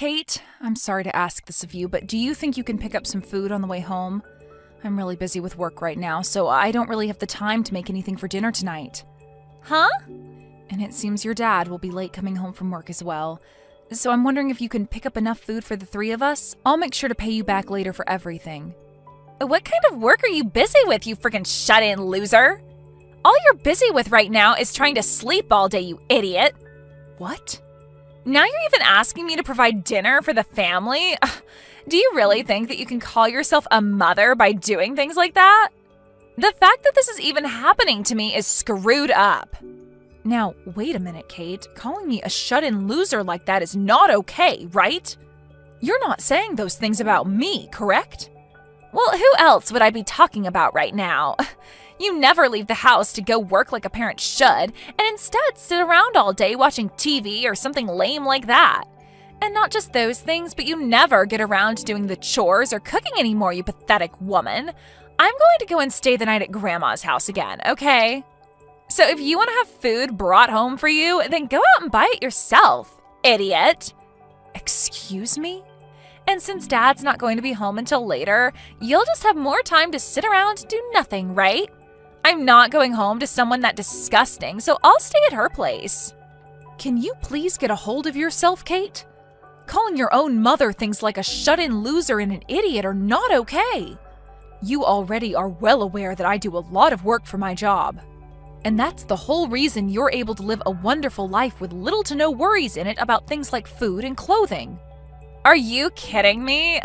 Kate, I'm sorry to ask this of you, but do you think you can pick up some food on the way home? I'm really busy with work right now, so I don't really have the time to make anything for dinner tonight. Huh? And it seems your dad will be late coming home from work as well. So I'm wondering if you can pick up enough food for the three of us. I'll make sure to pay you back later for everything. What kind of work are you busy with, you freaking shut-in loser? All you're busy with right now is trying to sleep all day, you idiot. What? Now you're even asking me to provide dinner for the family? Do you really think that you can call yourself a mother by doing things like that? The fact that this is even happening to me is screwed up. Now, wait a minute, Kate. Calling me a shut-in loser like that is not okay, right? You're not saying those things about me, correct? Well, who else would I be talking about right now? You never leave the house to go work like a parent should, and instead sit around all day watching TV or something lame like that. And not just those things, but you never get around to doing the chores or cooking anymore, you pathetic woman. I'm going to go and stay the night at Grandma's house again, okay? So if you want to have food brought home for you, then go out and buy it yourself, idiot. Excuse me? And since Dad's not going to be home until later, you'll just have more time to sit around and do nothing, right? I'm not going home to someone that disgusting, so I'll stay at her place. Can you please get a hold of yourself, Kate? Calling your own mother things like a shut-in loser and an idiot are not okay. You already are well aware that I do a lot of work for my job. And that's the whole reason you're able to live a wonderful life with little to no worries in it about things like food and clothing. Are you kidding me?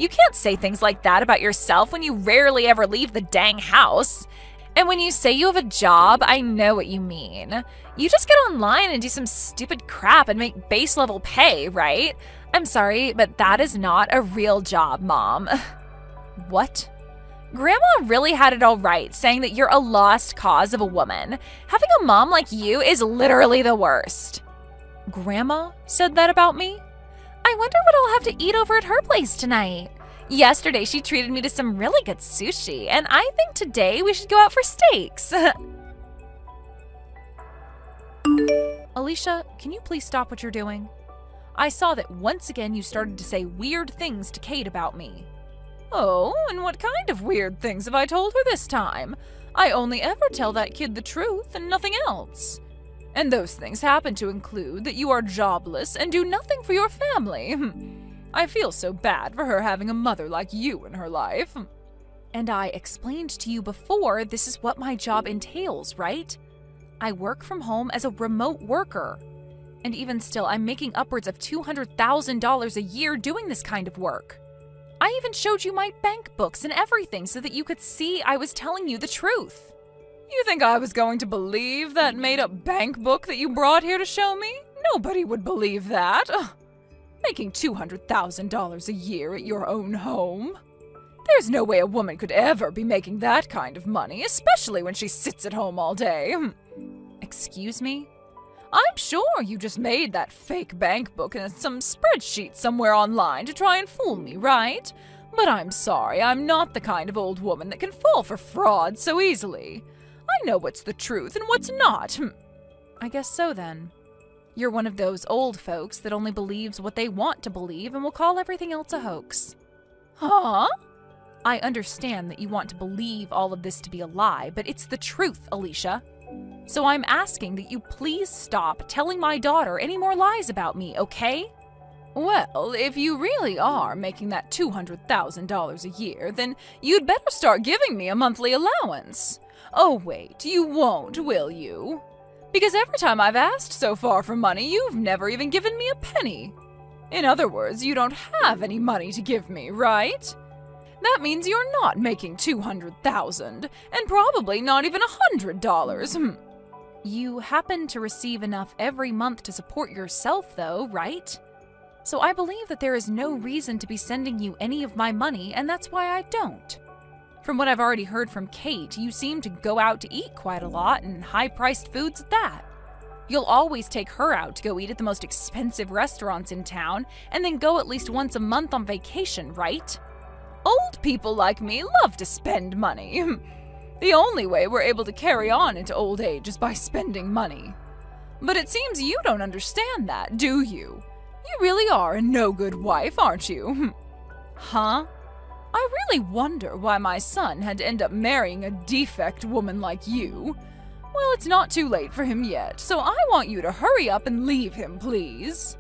You can't say things like that about yourself when you rarely ever leave the dang house. And when you say you have a job, I know what you mean. You just get online and do some stupid crap and make base level pay, right? I'm sorry, but that is not a real job, Mom. What? Grandma really had it all right, saying that you're a lost cause of a woman. Having a mom like you is literally the worst. Grandma said that about me? I wonder what I'll have to eat over at her place tonight. Yesterday, she treated me to some really good sushi, and I think today we should go out for steaks. Alicia, can you please stop what you're doing? I saw that once again you started to say weird things to Kate about me. Oh, and what kind of weird things have I told her this time? I only ever tell that kid the truth and nothing else. And those things happen to include that you are jobless and do nothing for your family. I feel so bad for her having a mother like you in her life. And I explained to you before this is what my job entails, right? I work from home as a remote worker. And even still, I'm making upwards of $200,000 a year doing this kind of work. I even showed you my bank books and everything so that you could see I was telling you the truth. You think I was going to believe that made-up bank book that you brought here to show me? Nobody would believe that. Ugh. Making $200,000 a year at your own home? There's no way a woman could ever be making that kind of money, especially when she sits at home all day. Excuse me? I'm sure you just made that fake bank book in some spreadsheet somewhere online to try and fool me, right? But I'm sorry, I'm not the kind of old woman that can fall for fraud so easily. I know what's the truth and what's not. I guess so then. You're one of those old folks that only believes what they want to believe and will call everything else a hoax. Huh? I understand that you want to believe all of this to be a lie, but it's the truth, Alicia. So I'm asking that you please stop telling my daughter any more lies about me, okay? Well, if you really are making that $200,000 a year, then you'd better start giving me a monthly allowance. Oh wait, you won't, will you? Because every time I've asked so far for money, you've never even given me a penny. In other words, you don't have any money to give me, right? That means you're not making $200,000, and probably not even $100. You happen to receive enough every month to support yourself, though, right? So I believe that there is no reason to be sending you any of my money, and that's why I don't. From what I've already heard from Kate, you seem to go out to eat quite a lot, and high-priced foods at that. You'll always take her out to go eat at the most expensive restaurants in town, and then go at least once a month on vacation, right? Old people like me love to spend money. The only way we're able to carry on into old age is by spending money. But it seems you don't understand that, do you? You really are a no-good wife, aren't you? Huh? I really wonder why my son had to end up marrying a defect woman like you. Well, it's not too late for him yet, so I want you to hurry up and leave him, please.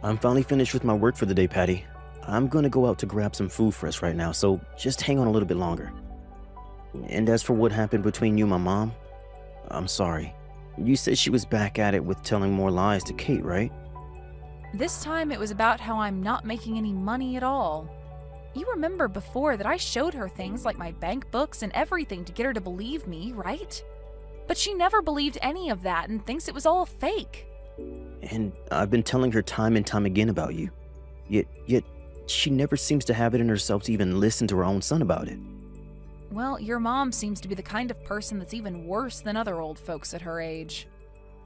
I'm finally finished with my work for the day, Patty. I'm gonna go out to grab some food for us right now, so just hang on a little bit longer. And as for what happened between you and my mom, I'm sorry. You said she was back at it with telling more lies to Kate, right? This time it was about how I'm not making any money at all. You remember before that I showed her things like my bank books and everything to get her to believe me, right? But she never believed any of that and thinks it was all fake. And I've been telling her time and time again about you. Yet she never seems to have it in herself to even listen to her own son about it. Well, your mom seems to be the kind of person that's even worse than other old folks at her age.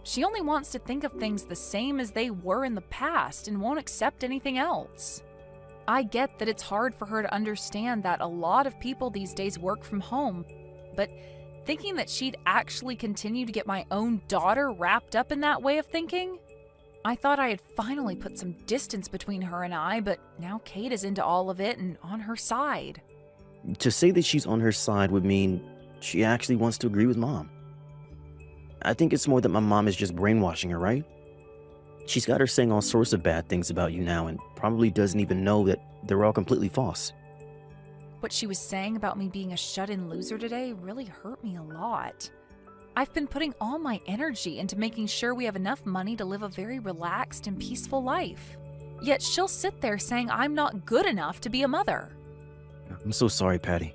She only wants to think of things the same as they were in the past and won't accept anything else. I get that it's hard for her to understand that a lot of people these days work from home, but thinking that she'd actually continue to get my own daughter wrapped up in that way of thinking? I thought I had finally put some distance between her and I, but now Kate is into all of it and on her side. To say that she's on her side would mean she actually wants to agree with Mom. I think it's more that my mom is just brainwashing her, right? She's got her saying all sorts of bad things about you now and probably doesn't even know that they're all completely false. What she was saying about me being a shut-in loser today really hurt me a lot. I've been putting all my energy into making sure we have enough money to live a very relaxed and peaceful life. Yet she'll sit there saying I'm not good enough to be a mother. I'm so sorry, Patty.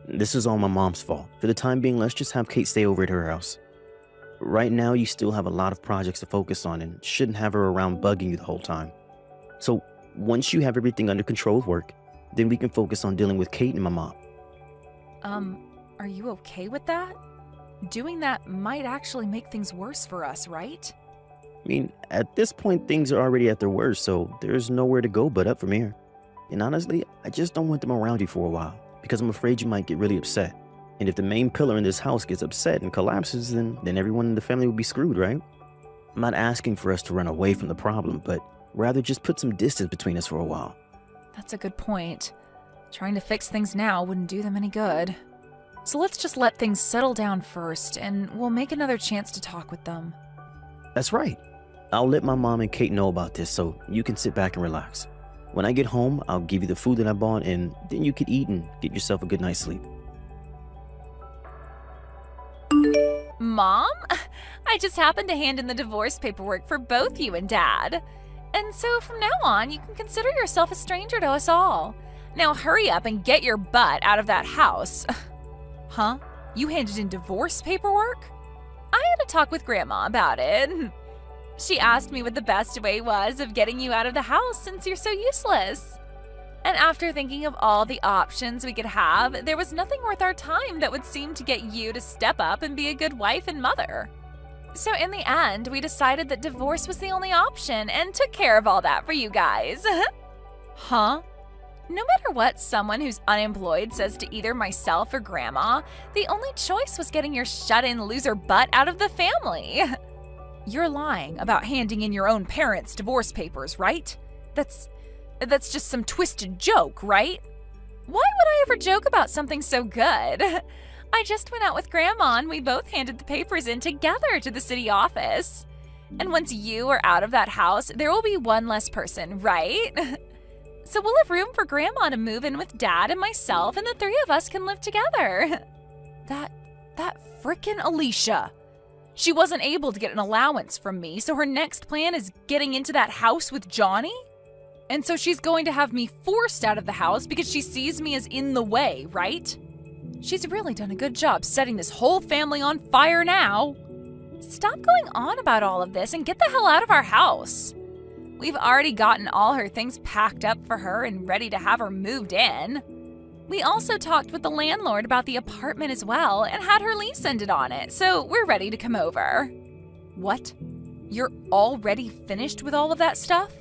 This is all my mom's fault. For the time being, let's just have Kate stay over at her house. Right now, you still have a lot of projects to focus on and shouldn't have her around bugging you the whole time. So once you have everything under control with work, then we can focus on dealing with Kate and my mom. Are you okay with that? Doing that might actually make things worse for us, right? I mean, at this point, things are already at their worst, so there's nowhere to go but up from here. And honestly, I just don't want them around you for a while, because I'm afraid you might get really upset. And if the main pillar in this house gets upset and collapses, then everyone in the family will be screwed, right? I'm not asking for us to run away from the problem, but rather just put some distance between us for a while. That's a good point. Trying to fix things now wouldn't do them any good. So let's just let things settle down first, and we'll make another chance to talk with them. That's right. I'll let my mom and Kate know about this so you can sit back and relax. When I get home, I'll give you the food that I bought, and then you can eat and get yourself a good night's sleep. Mom, I just happened to hand in the divorce paperwork for both you and Dad. And so from now on, you can consider yourself a stranger to us all. Now hurry up and get your butt out of that house. Huh? You handed in divorce paperwork? I had a talk with Grandma about it. She asked me what the best way was of getting you out of the house since you're so useless. And after thinking of all the options we could have, there was nothing worth our time that would seem to get you to step up and be a good wife and mother. So in the end, we decided that divorce was the only option and took care of all that for you guys. Huh? No matter what someone who's unemployed says to either myself or Grandma, the only choice was getting your shut-in loser butt out of the family. You're lying about handing in your own parents' divorce papers, right? That's just some twisted joke, right? Why would I ever joke about something so good? I just went out with Grandma and we both handed the papers in together to the city office. And once you are out of that house, there will be one less person, right? So we'll have room for Grandma to move in with Dad and myself, and the three of us can live together. That frickin' Alicia. She wasn't able to get an allowance from me, so her next plan is getting into that house with Johnny? And so she's going to have me forced out of the house because she sees me as in the way, right? She's really done a good job setting this whole family on fire now. Stop going on about all of this and get the hell out of our house. We've already gotten all her things packed up for her and ready to have her moved in. We also talked with the landlord about the apartment as well and had her lease ended on it, so we're ready to come over. What? You're already finished with all of that stuff?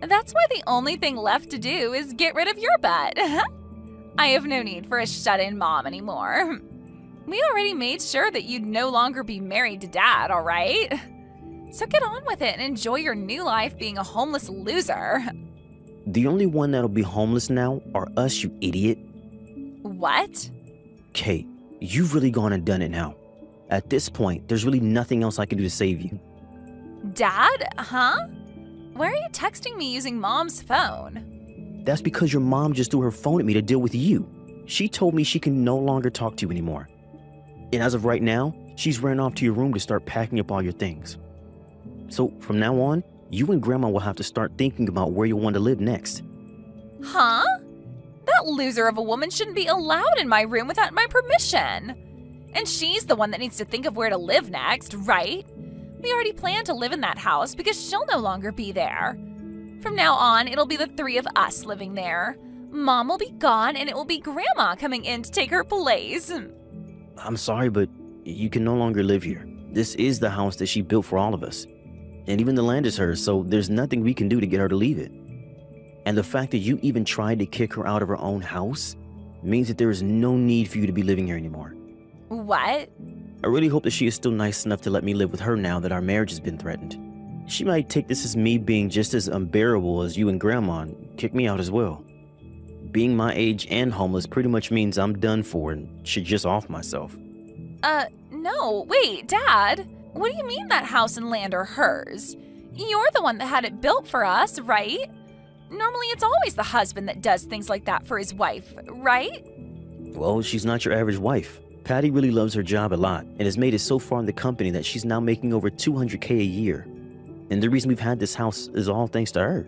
That's why the only thing left to do is get rid of your butt. I have no need for a shut-in mom anymore. We already made sure that you'd no longer be married to Dad, all right? So get on with it and enjoy your new life being a homeless loser. The only one that'll be homeless now are us, you idiot. What? Kate, you've really gone and done it now. At this point, there's really nothing else I can do to save you. Dad? Huh? Why are you texting me using Mom's phone? That's because your mom just threw her phone at me to deal with you. She told me she can no longer talk to you anymore. And as of right now, she's ran off to your room to start packing up all your things. So from now on, you and Grandma will have to start thinking about where you want to live next. Huh? That loser of a woman shouldn't be allowed in my room without my permission. And she's the one that needs to think of where to live next, right? We already planned to live in that house because she'll no longer be there. From now on, it'll be the three of us living there. Mom will be gone and it will be Grandma coming in to take her place. I'm sorry, but you can no longer live here. This is the house that she built for all of us. And even the land is hers, so there's nothing we can do to get her to leave it. And the fact that you even tried to kick her out of her own house means that there is no need for you to be living here anymore. What? I really hope that she is still nice enough to let me live with her now that our marriage has been threatened. She might take this as me being just as unbearable as you and Grandma and kick me out as well. Being my age and homeless pretty much means I'm done for and should just off myself. No, wait, Dad. What do you mean that house and land are hers? You're the one that had it built for us, right? Normally it's always the husband that does things like that for his wife, right? Well, she's not your average wife. Patty really loves her job a lot and has made it so far in the company that she's now making over $200K a year. And the reason we've had this house is all thanks to her.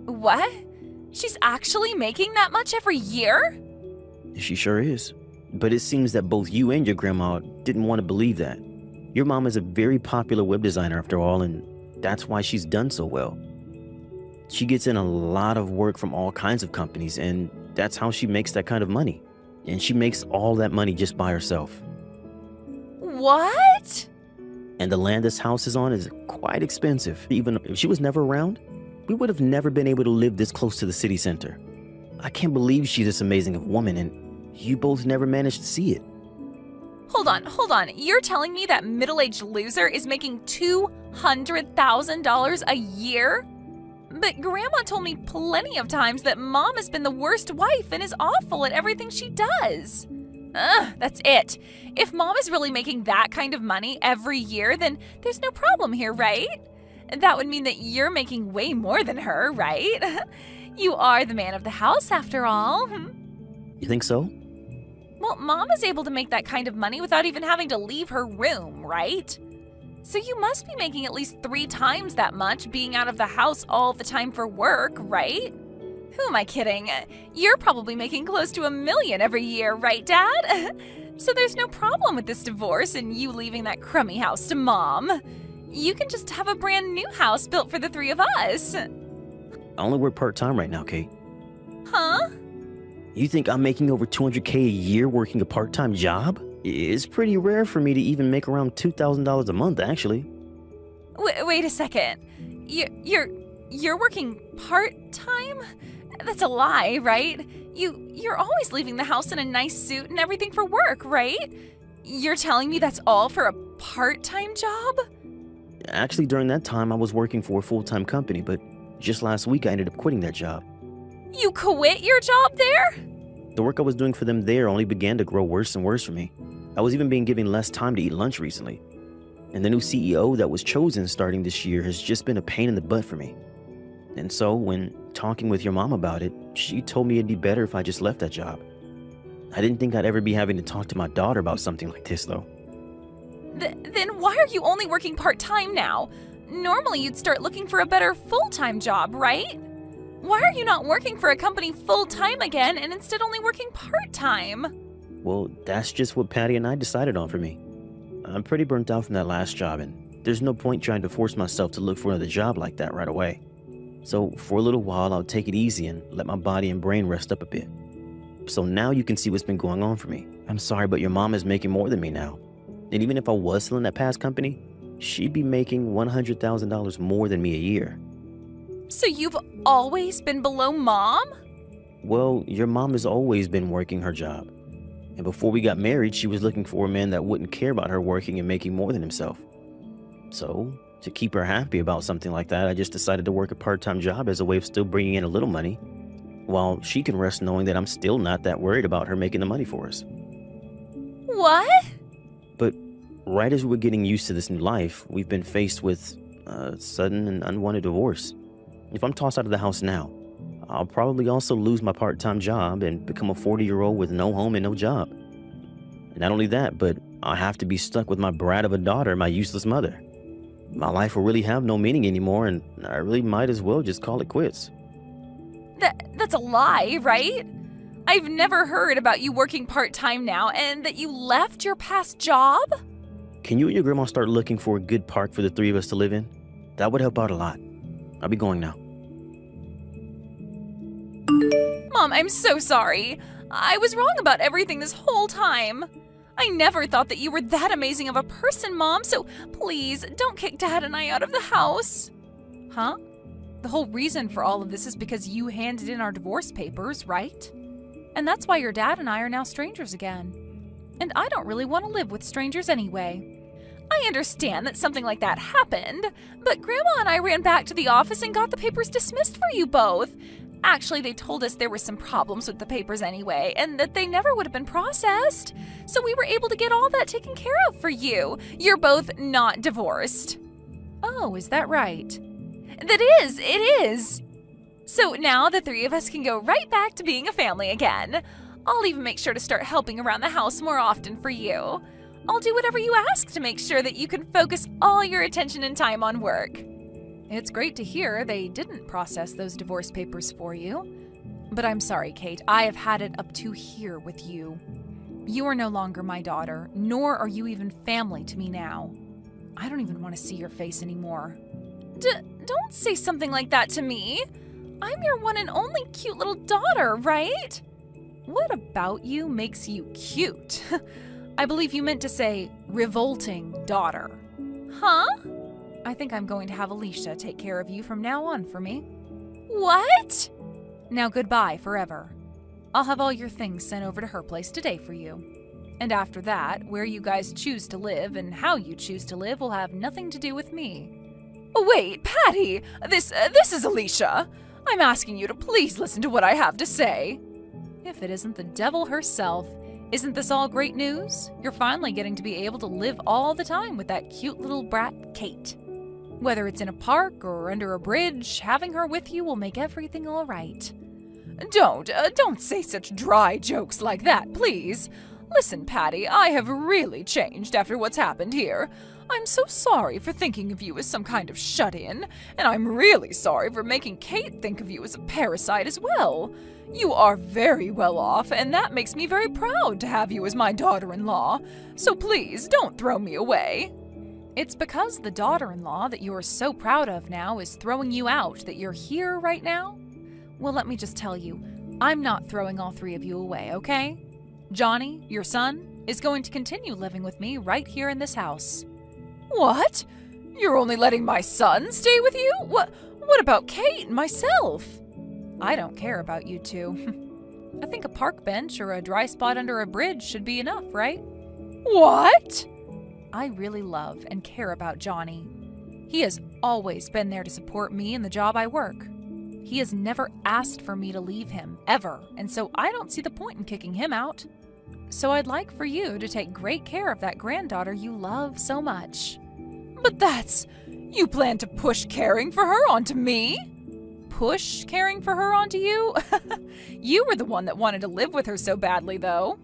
What? She's actually making that much every year? She sure is. But it seems that both you and your grandma didn't want to believe that. Your mom is a very popular web designer after all, and that's why she's done so well. She gets in a lot of work from all kinds of companies, and that's how she makes that kind of money. And she makes all that money just by herself. What? And the land this house is on is quite expensive. Even if she was never around, we would have never been able to live this close to the city center. I can't believe she's this amazing of a woman, and you both never managed to see it. Hold on. You're telling me that middle-aged loser is making $200,000 a year? But Grandma told me plenty of times that Mom has been the worst wife and is awful at everything she does. That's it. If Mom is really making that kind of money every year, then there's no problem here, right? That would mean that you're making way more than her, right? You are the man of the house, after all. You think so? Well, Mom is able to make that kind of money without even having to leave her room, right? So you must be making at least 3 times that much being out of the house all the time for work, right? Who am I kidding? You're probably making close to $1 million every year, right, Dad? So there's no problem with this divorce and you leaving that crummy house to Mom. You can just have a brand new house built for the 3 of us. I only work part-time right now, Kate. Huh? You think I'm making over $200K a year working a part-time job? It's pretty rare for me to even make around $2,000 a month, actually. Wait a second. You're working part-time? That's a lie, right? You're always leaving the house in a nice suit and everything for work, right? You're telling me that's all for a part-time job? Actually, during that time, I was working for a full-time company, but just last week I ended up quitting that job. You quit your job there? The work I was doing for them there only began to grow worse and worse for me. I was even being given less time to eat lunch recently. And the new CEO that was chosen starting this year has just been a pain in the butt for me. And so, when talking with your mom about it, she told me it'd be better if I just left that job. I didn't think I'd ever be having to talk to my daughter about something like this, though. Then why are you only working part-time now? Normally you'd start looking for a better full-time job, right? Why are you not working for a company full-time again and instead only working part-time? Well, that's just what Patty and I decided on for me. I'm pretty burnt out from that last job, and there's no point trying to force myself to look for another job like that right away. So for a little while, I'll take it easy and let my body and brain rest up a bit. So now you can see what's been going on for me. I'm sorry, but your mom is making more than me now. And even if I was still in that past company, she'd be making $100,000 more than me a year. So you've always been below Mom? Well, your mom has always been working her job. And before we got married, she was looking for a man that wouldn't care about her working and making more than himself. So, to keep her happy about something like that, I just decided to work a part-time job as a way of still bringing in a little money, while she can rest knowing that I'm still not that worried about her making the money for us. What? But right as we're getting used to this new life, we've been faced with a sudden and unwanted divorce. If I'm tossed out of the house now, I'll probably also lose my part-time job and become a 40-year-old with no home and no job. And not only that, but I'll have to be stuck with my brat of a daughter and my useless mother. My life will really have no meaning anymore, and I really might as well just call it quits. That's a lie, right? I've never heard about you working part-time now and that you left your past job? Can you and your grandma start looking for a good park for the three of us to live in? That would help out a lot. I'll be going now. Mom, I'm so sorry. I was wrong about everything this whole time. I never thought that you were that amazing of a person, Mom, so please don't kick Dad and I out of the house. Huh? The whole reason for all of this is because you handed in our divorce papers, right? And that's why your dad and I are now strangers again. And I don't really want to live with strangers anyway. I understand that something like that happened, but Grandma and I ran back to the office and got the papers dismissed for you both. Actually, they told us there were some problems with the papers anyway, and that they never would have been processed. So we were able to get all that taken care of for you. You're both not divorced. Oh, is that right? It is. So now the three of us can go right back to being a family again. I'll even make sure to start helping around the house more often for you. I'll do whatever you ask to make sure that you can focus all your attention and time on work. It's great to hear they didn't process those divorce papers for you. But I'm sorry, Kate, I have had it up to here with you. You are no longer my daughter, nor are you even family to me now. I don't even want to see your face anymore. Don't say something like that to me. I'm your one and only cute little daughter, right? What about you makes you cute? I believe you meant to say revolting daughter. Huh? I think I'm going to have Alicia take care of you from now on for me. What? Now goodbye forever. I'll have all your things sent over to her place today for you. And after that, where you guys choose to live and how you choose to live will have nothing to do with me. Wait, Patty, this is Alicia. I'm asking you to please listen to what I have to say. If it isn't the devil herself, isn't this all great news? You're finally getting to be able to live all the time with that cute little brat, Kate. Whether it's in a park or under a bridge, having her with you will make everything all right. Don't say such dry jokes like that, please. Listen, Patty, I have really changed after what's happened here. I'm so sorry for thinking of you as some kind of shut-in, and I'm really sorry for making Kate think of you as a parasite as well. You are very well off, and that makes me very proud to have you as my daughter-in-law. So please, don't throw me away. It's because the daughter-in-law that you're so proud of now is throwing you out that you're here right now? Well, let me just tell you, I'm not throwing all three of you away, okay? Johnny, your son, is going to continue living with me right here in this house. What? You're only letting my son stay with you? What about Kate and myself? I don't care about you two. I think a park bench or a dry spot under a bridge should be enough, right? What? I really love and care about Johnny. He has always been there to support me in the job I work. He has never asked for me to leave him, ever, and so I don't see the point in kicking him out. So I'd like for you to take great care of that granddaughter you love so much. But you plan to push caring for her onto me? Push caring for her onto you? You were the one that wanted to live with her so badly, though.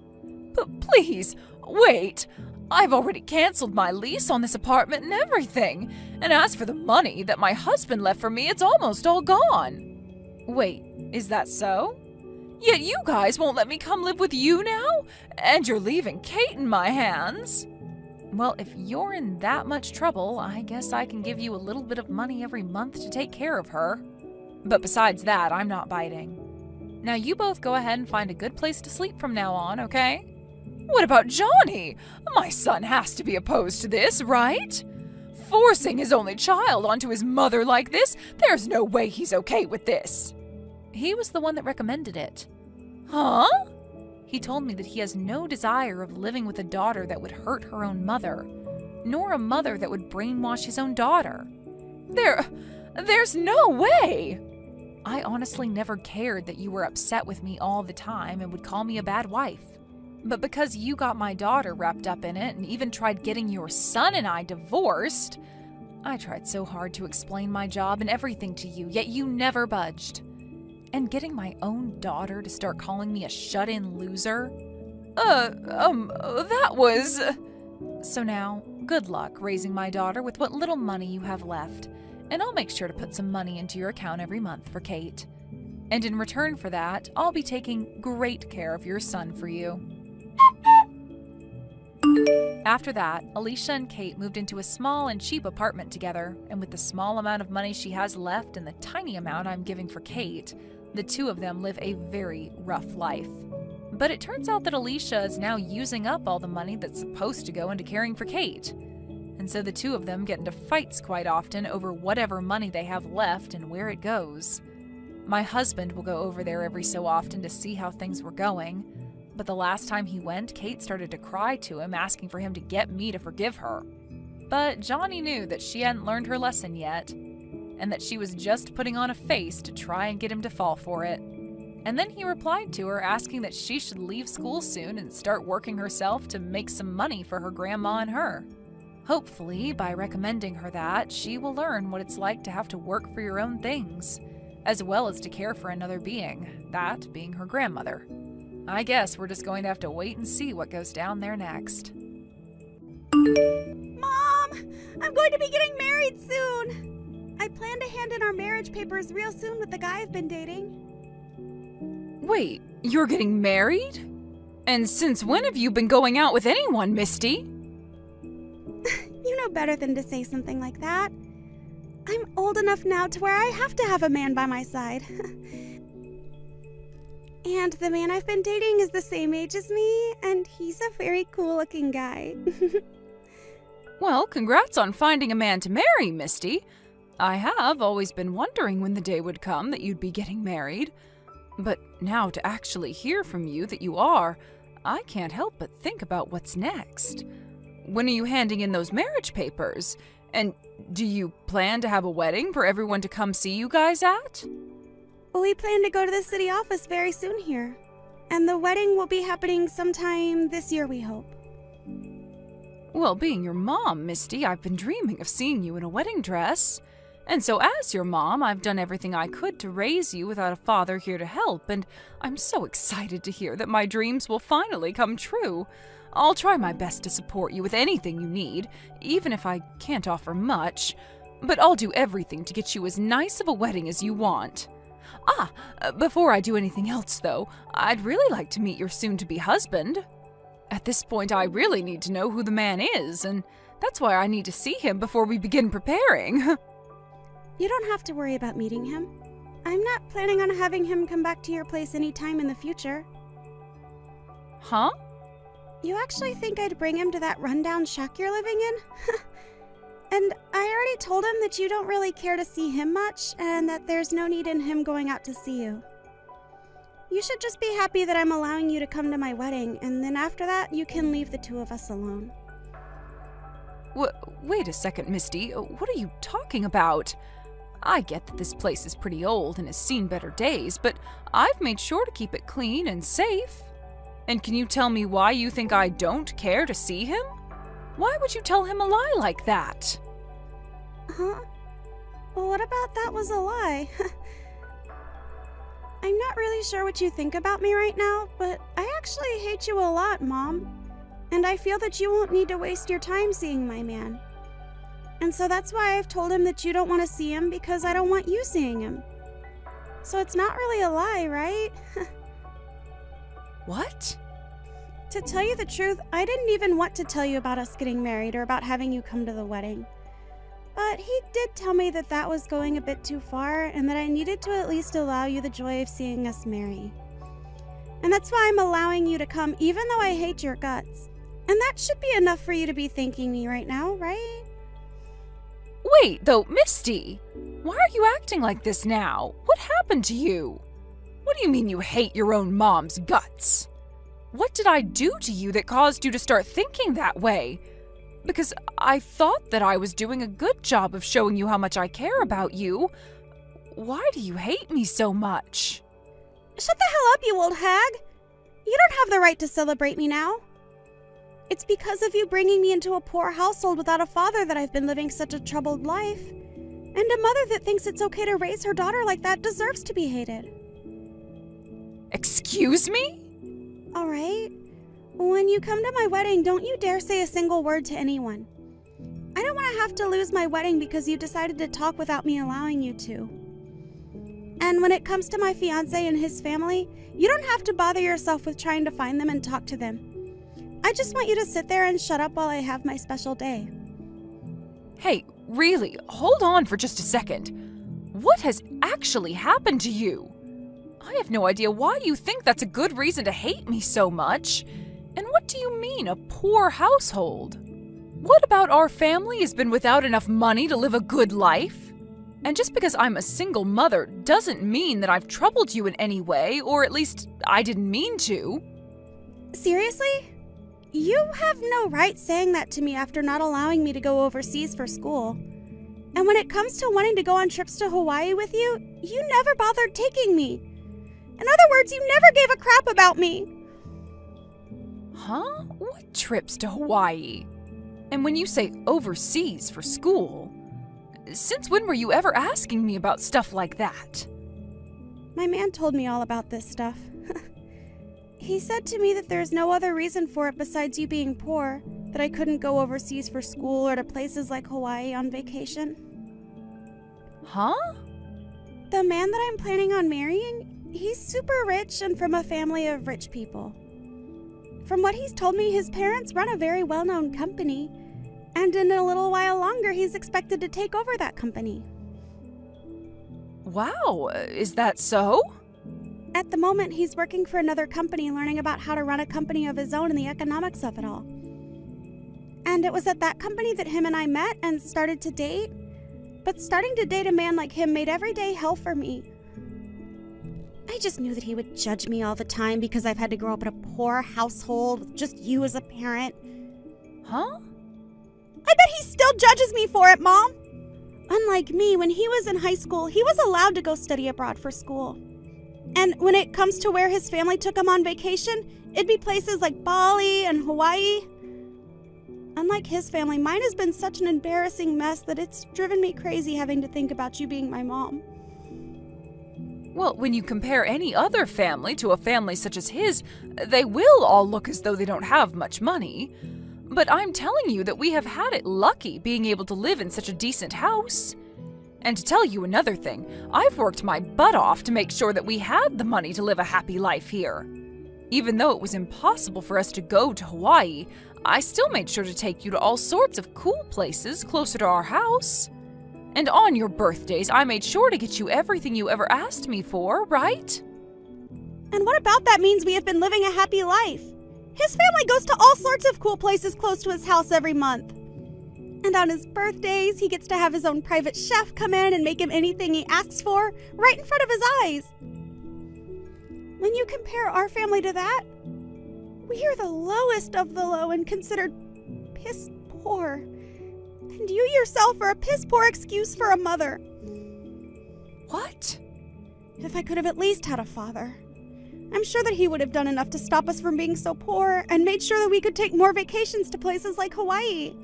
But please, wait. I've already canceled my lease on this apartment and everything. And as for the money that my husband left for me, it's almost all gone. Wait, is that so? Yet you guys won't let me come live with you now? And you're leaving Kate in my hands. Well, if you're in that much trouble, I guess I can give you a little bit of money every month to take care of her. But besides that, I'm not biting. Now you both go ahead and find a good place to sleep from now on, okay? What about Johnny? My son has to be opposed to this, right? Forcing his only child onto his mother like this, there's no way he's okay with this. He was the one that recommended it. Huh? He told me that he has no desire of living with a daughter that would hurt her own mother. nor a mother that would brainwash his own daughter. There's no way! I honestly never cared that you were upset with me all the time and would call me a bad wife. But because you got my daughter wrapped up in it and even tried getting your son and I divorced, I tried so hard to explain my job and everything to you, yet you never budged. And getting my own daughter to start calling me a shut-in loser? That was... So now, good luck raising my daughter with what little money you have left, and I'll make sure to put some money into your account every month for Kate. And in return for that, I'll be taking great care of your son for you. After that, Alicia and Kate moved into a small and cheap apartment together, and with the small amount of money she has left and the tiny amount I'm giving for Kate, the two of them live a very rough life. But it turns out that Alicia is now using up all the money that's supposed to go into caring for Kate. And so the two of them get into fights quite often over whatever money they have left and where it goes. My husband will go over there every so often to see how things were going, but the last time he went, Kate started to cry to him, asking for him to get me to forgive her. But Johnny knew that she hadn't learned her lesson yet, and that she was just putting on a face to try and get him to fall for it. And then he replied to her, asking that she should leave school soon and start working herself to make some money for her grandma and her. Hopefully, by recommending her that, she will learn what it's like to have to work for your own things, as well as to care for another being, that being her grandmother. I guess we're just going to have to wait and see what goes down there next. Mom! I'm going to be getting married soon! I plan to hand in our marriage papers real soon with the guy I've been dating. Wait, you're getting married? And since when have you been going out with anyone, Misty? You know better than to say something like that. I'm old enough now to where I have to have a man by my side. And the man I've been dating is the same age as me, and he's a very cool-looking guy. Well, congrats on finding a man to marry, Misty. I have always been wondering when the day would come that you'd be getting married. But now to actually hear from you that you are, I can't help but think about what's next. When are you handing in those marriage papers? And do you plan to have a wedding for everyone to come see you guys at? We plan to go to the city office very soon here. And the wedding will be happening sometime this year, we hope. Well, being your mom, Misty, I've been dreaming of seeing you in a wedding dress. And so as your mom, I've done everything I could to raise you without a father here to help, and I'm so excited to hear that my dreams will finally come true. I'll try my best to support you with anything you need, even if I can't offer much, but I'll do everything to get you as nice of a wedding as you want. Before I do anything else, though, I'd really like to meet your soon-to-be husband. At this point, I really need to know who the man is, and that's why I need to see him before we begin preparing. You don't have to worry about meeting him. I'm not planning on having him come back to your place anytime in the future. Huh? You actually think I'd bring him to that rundown shack you're living in? And I already told him that you don't really care to see him much, and that there's no need in him going out to see you. You should just be happy that I'm allowing you to come to my wedding, and then after that, you can leave the two of us alone. Wait a second, Misty. What are you talking about? I get that this place is pretty old and has seen better days, but I've made sure to keep it clean and safe. And can you tell me why you think I don't care to see him? Why would you tell him a lie like that? Huh? Well, what about that was a lie? I'm not really sure what you think about me right now, but I actually hate you a lot, Mom. And I feel that you won't need to waste your time seeing my man. And so that's why I've told him that you don't want to see him, because I don't want you seeing him. So it's not really a lie, right? What? To tell you the truth, I didn't even want to tell you about us getting married or about having you come to the wedding. But he did tell me that that was going a bit too far and that I needed to at least allow you the joy of seeing us marry. And that's why I'm allowing you to come even though I hate your guts. And that should be enough for you to be thanking me right now, right? Wait, though, Misty! Why are you acting like this now? What happened to you? What do you mean you hate your own mom's guts? What did I do to you that caused you to start thinking that way? Because I thought that I was doing a good job of showing you how much I care about you. Why do you hate me so much? Shut the hell up, you old hag! You don't have the right to celebrate me now. It's because of you bringing me into a poor household without a father that I've been living such a troubled life. And a mother that thinks it's okay to raise her daughter like that deserves to be hated. Excuse me? All right. When you come to my wedding, don't you dare say a single word to anyone. I don't want to have to lose my wedding because you decided to talk without me allowing you to. And when it comes to my fiancé and his family, you don't have to bother yourself with trying to find them and talk to them. I just want you to sit there and shut up while I have my special day. Hey, really, hold on for just a second. What has actually happened to you? I have no idea why you think that's a good reason to hate me so much. And what do you mean, a poor household? What about our family has been without enough money to live a good life? And just because I'm a single mother doesn't mean that I've troubled you in any way, or at least I didn't mean to. Seriously? You have no right saying that to me after not allowing me to go overseas for school. And when it comes to wanting to go on trips to Hawaii with you, you never bothered taking me. In other words, you never gave a crap about me. Huh? What trips to Hawaii? And when you say overseas for school, since when were you ever asking me about stuff like that? My man told me all about this stuff. He said to me that there's no other reason for it besides you being poor, that I couldn't go overseas for school or to places like Hawaii on vacation. Huh? The man that I'm planning on marrying, he's super rich and from a family of rich people. From what he's told me, his parents run a very well-known company, and in a little while longer, he's expected to take over that company. Wow, is that so? At the moment, he's working for another company, learning about how to run a company of his own and the economics of it all. And it was at that company that him and I met and started to date. But starting to date a man like him made every day hell for me. I just knew that he would judge me all the time because I've had to grow up in a poor household with just you as a parent. Huh? I bet he still judges me for it, Mom! Unlike me, when he was in high school, he was allowed to go study abroad for school. And when it comes to where his family took him on vacation, it'd be places like Bali and Hawaii. Unlike his family, mine has been such an embarrassing mess that it's driven me crazy having to think about you being my mom. Well, when you compare any other family to a family such as his, they will all look as though they don't have much money. But I'm telling you that we have had it lucky being able to live in such a decent house. And to tell you another thing, I've worked my butt off to make sure that we had the money to live a happy life here. Even though it was impossible for us to go to Hawaii, I still made sure to take you to all sorts of cool places closer to our house. And on your birthdays, I made sure to get you everything you ever asked me for, right? And what about that means we have been living a happy life? His family goes to all sorts of cool places close to his house every month. And on his birthdays, he gets to have his own private chef come in and make him anything he asks for, right in front of his eyes. When you compare our family to that, we are the lowest of the low and considered piss poor. And you yourself are a piss poor excuse for a mother. What? If I could have at least had a father, I'm sure that he would have done enough to stop us from being so poor and made sure that we could take more vacations to places like Hawaii.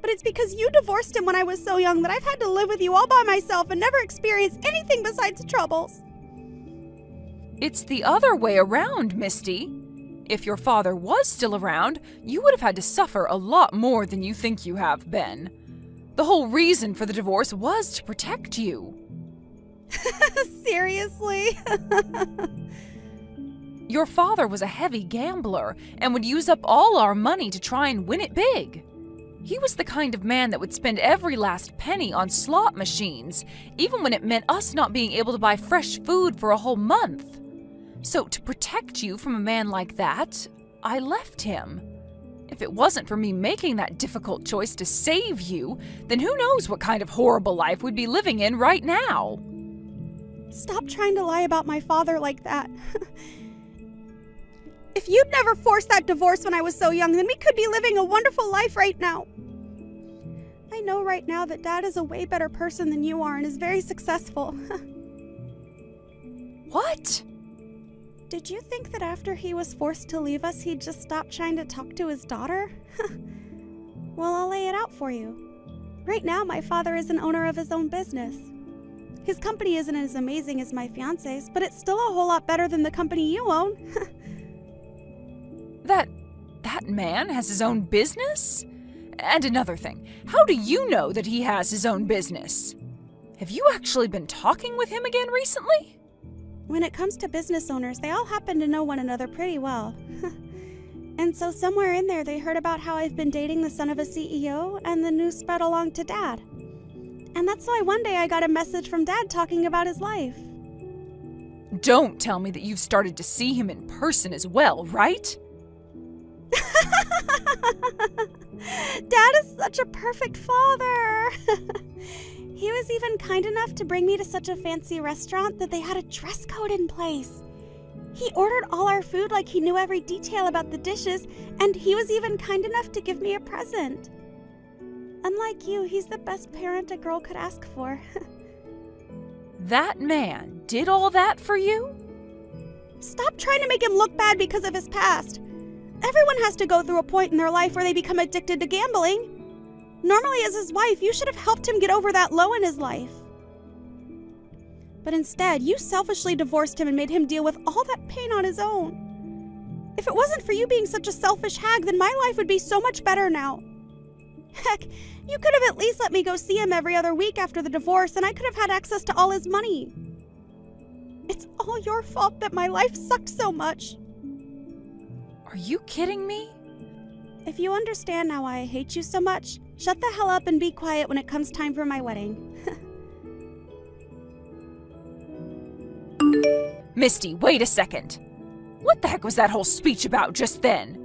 But it's because you divorced him when I was so young that I've had to live with you all by myself and never experience anything besides troubles. It's the other way around, Misty. If your father was still around, you would have had to suffer a lot more than you think you have been. The whole reason for the divorce was to protect you. Seriously? Your father was a heavy gambler and would use up all our money to try and win it big. He was the kind of man that would spend every last penny on slot machines, even when it meant us not being able to buy fresh food for a whole month. So to protect you from a man like that, I left him. If it wasn't for me making that difficult choice to save you, then who knows what kind of horrible life we'd be living in right now. Stop trying to lie about my father like that. If you'd never forced that divorce when I was so young, then we could be living a wonderful life right now. I know right now that Dad is a way better person than you are and is very successful. What? Did you think that after he was forced to leave us, he'd just stop trying to talk to his daughter? Well, I'll lay it out for you. Right now, my father is an owner of his own business. His company isn't as amazing as my fiance's, but it's still a whole lot better than the company you own. That man has his own business? And another thing, how do you know that he has his own business? Have you actually been talking with him again recently? When it comes to business owners, they all happen to know one another pretty well. And so somewhere in there, they heard about how I've been dating the son of a CEO, and the news spread along to Dad. And that's why one day I got a message from Dad talking about his life. Don't tell me that you've started to see him in person as well, right? Dad is such a perfect father. He was even kind enough to bring me to such a fancy restaurant that they had a dress code in place. He ordered all our food like he knew every detail about the dishes, and he was even kind enough to give me a present. Unlike you, he's the best parent a girl could ask for. That man did all that for you? Stop trying to make him look bad because of his past. Everyone has to go through a point in their life where they become addicted to gambling. Normally, as his wife, you should have helped him get over that low in his life. But instead, you selfishly divorced him and made him deal with all that pain on his own. If it wasn't for you being such a selfish hag, then my life would be so much better now. Heck, you could have at least let me go see him every other week after the divorce, and I could have had access to all his money. It's all your fault that my life sucked so much. Are you kidding me? If you understand now why I hate you so much, shut the hell up and be quiet when it comes time for my wedding. Misty, wait a second. What the heck was that whole speech about just then?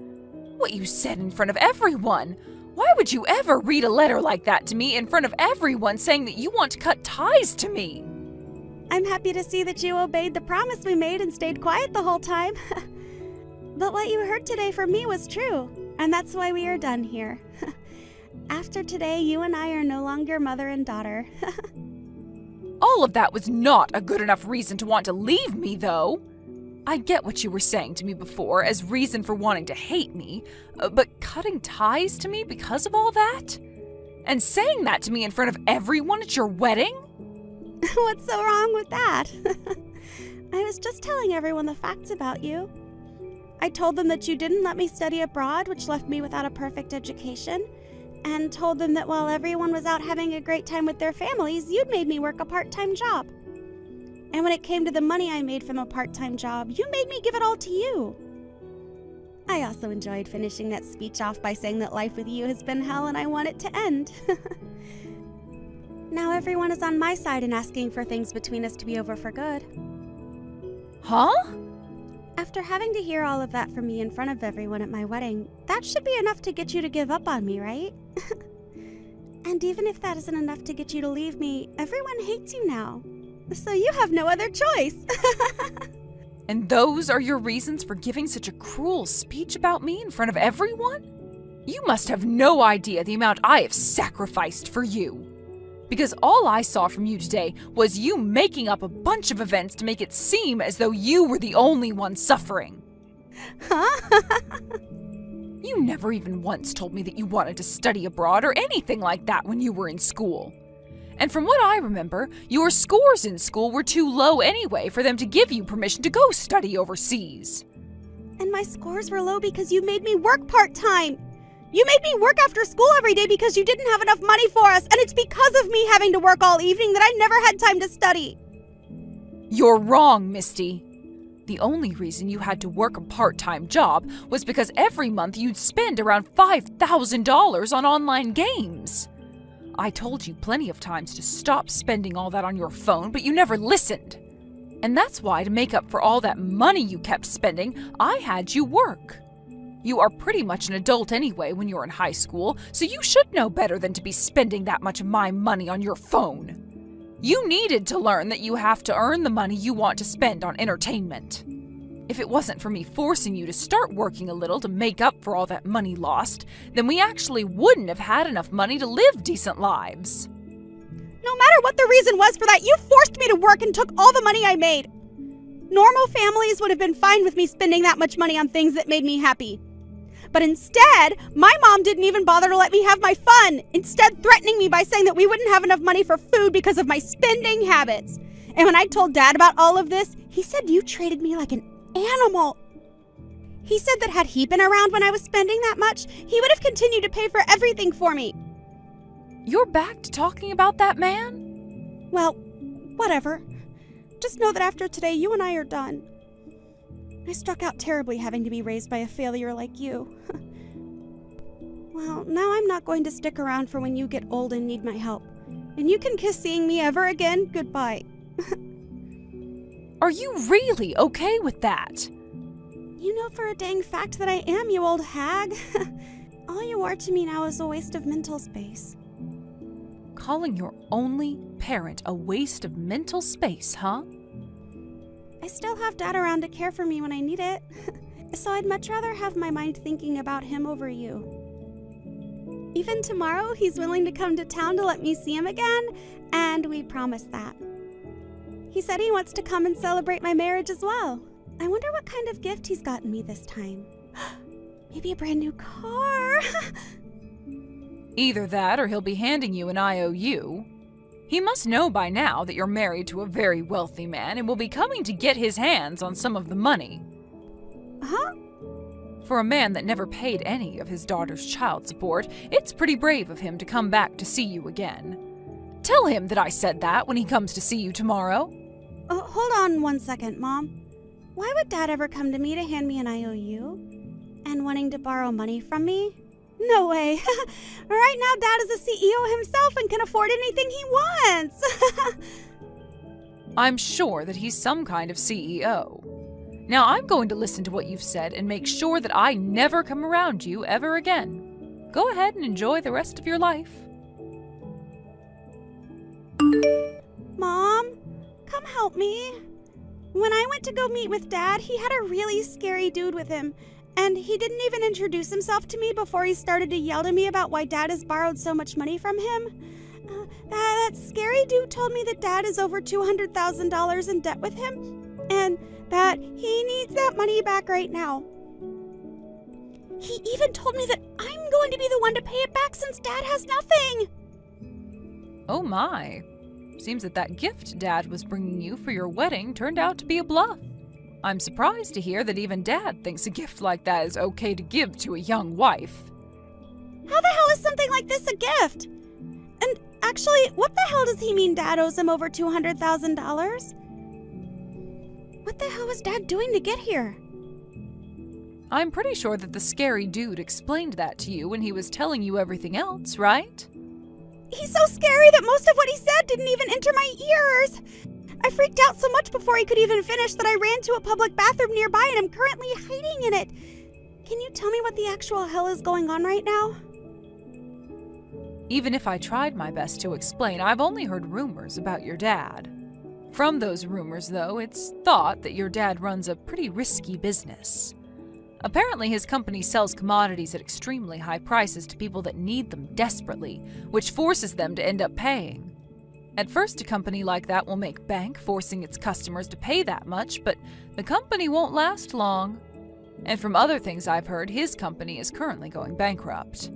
What you said in front of everyone? Why would you ever read a letter like that to me in front of everyone saying that you want to cut ties to me? I'm happy to see that you obeyed the promise we made and stayed quiet the whole time. But what you heard today from me was true, and that's why we are done here. After today, you and I are no longer mother and daughter. All of that was not a good enough reason to want to leave me, though. I get what you were saying to me before as reason for wanting to hate me, but cutting ties to me because of all that? And saying that to me in front of everyone at your wedding? What's so wrong with that? I was just telling everyone the facts about you. I told them that you didn't let me study abroad, which left me without a perfect education, and told them that while everyone was out having a great time with their families, you'd made me work a part-time job. And when it came to the money I made from a part-time job, you made me give it all to you. I also enjoyed finishing that speech off by saying that life with you has been hell and I want it to end. Now everyone is on my side and asking for things between us to be over for good. Huh? After having to hear all of that from me in front of everyone at my wedding, that should be enough to get you to give up on me, right? And even if that isn't enough to get you to leave me, everyone hates you now. So you have no other choice. And those are your reasons for giving such a cruel speech about me in front of everyone? You must have no idea the amount I have sacrificed for you. Because all I saw from you today was you making up a bunch of events to make it seem as though you were the only one suffering. Huh? You never even once told me that you wanted to study abroad or anything like that when you were in school. And from what I remember, your scores in school were too low anyway for them to give you permission to go study overseas. And my scores were low because you made me work part-time. You made me work after school every day because you didn't have enough money for us, and it's because of me having to work all evening that I never had time to study. You're wrong, Misty. The only reason you had to work a part-time job was because every month you'd spend around $5,000 on online games. I told you plenty of times to stop spending all that on your phone, but you never listened. And that's why, to make up for all that money you kept spending, I had you work. You are pretty much an adult anyway when you're in high school, so you should know better than to be spending that much of my money on your phone. You needed to learn that you have to earn the money you want to spend on entertainment. If it wasn't for me forcing you to start working a little to make up for all that money lost, then we actually wouldn't have had enough money to live decent lives. No matter what the reason was for that, you forced me to work and took all the money I made. Normal families would have been fine with me spending that much money on things that made me happy. But instead, my mom didn't even bother to let me have my fun, instead threatening me by saying that we wouldn't have enough money for food because of my spending habits. And when I told Dad about all of this, he said you treated me like an animal. He said that had he been around when I was spending that much, he would have continued to pay for everything for me. You're back to talking about that man? Well, whatever. Just know that after today, you and I are done. I struck out terribly having to be raised by a failure like you. Well, now I'm not going to stick around for when you get old and need my help. And you can kiss seeing me ever again goodbye. Are you really okay with that? You know for a dang fact that I am, you old hag. All you are to me now is a waste of mental space. Calling your only parent a waste of mental space, huh? I still have Dad around to care for me when I need it. So I'd much rather have my mind thinking about him over you. Even tomorrow, he's willing to come to town to let me see him again, and we promised that. He said he wants to come and celebrate my marriage as well. I wonder what kind of gift he's gotten me this time. Maybe a brand new car. Either that or he'll be handing you an IOU. He must know by now that you're married to a very wealthy man and will be coming to get his hands on some of the money. Huh? For a man that never paid any of his daughter's child support, it's pretty brave of him to come back to see you again. Tell him that I said that when he comes to see you tomorrow. Hold on 1 second, Mom. Why would Dad ever come to me to hand me an IOU? And wanting to borrow money from me? No way. Right now, Dad is a CEO himself and can afford anything he wants. I'm sure that he's some kind of CEO. Now I'm going to listen to what you've said and make sure that I never come around you ever again. Go ahead and enjoy the rest of your life. Mom, come help me. When I went to go meet with Dad, he had a really scary dude with him. And he didn't even introduce himself to me before he started to yell to me about why Dad has borrowed so much money from him. That scary dude told me that Dad is over $200,000 in debt with him, and that he needs that money back right now. He even told me that I'm going to be the one to pay it back since Dad has nothing. Oh my. Seems that gift Dad was bringing you for your wedding turned out to be a bluff. I'm surprised to hear that even Dad thinks a gift like that is okay to give to a young wife. How the hell is something like this a gift? And actually, what the hell does he mean Dad owes him over $200,000? What the hell was Dad doing to get here? I'm pretty sure that the scary dude explained that to you when he was telling you everything else, right? He's so scary that most of what he said didn't even enter my ears. I freaked out so much before he could even finish that I ran to a public bathroom nearby and am currently hiding in it. Can you tell me what the actual hell is going on right now? Even if I tried my best to explain, I've only heard rumors about your dad. From those rumors, though, it's thought that your dad runs a pretty risky business. Apparently, his company sells commodities at extremely high prices to people that need them desperately, which forces them to end up paying. At first, a company like that will make bank, forcing its customers to pay that much, but the company won't last long. And from other things I've heard, his company is currently going bankrupt.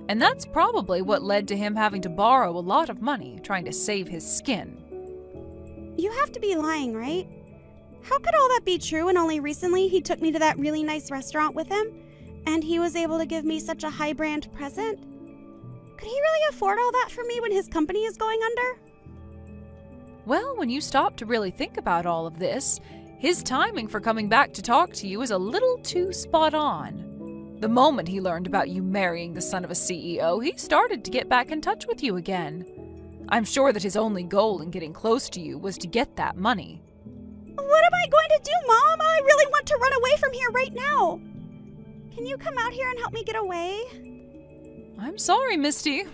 And that's probably what led to him having to borrow a lot of money trying to save his skin. You have to be lying, right? How could all that be true when only recently he took me to that really nice restaurant with him, and he was able to give me such a high-brand present? Could he really afford all that for me when his company is going under? Well, when you stop to really think about all of this, his timing for coming back to talk to you is a little too spot on. The moment he learned about you marrying the son of a CEO, he started to get back in touch with you again. I'm sure that his only goal in getting close to you was to get that money. What am I going to do, Mom? I really want to run away from here right now. Can you come out here and help me get away? I'm sorry, Misty.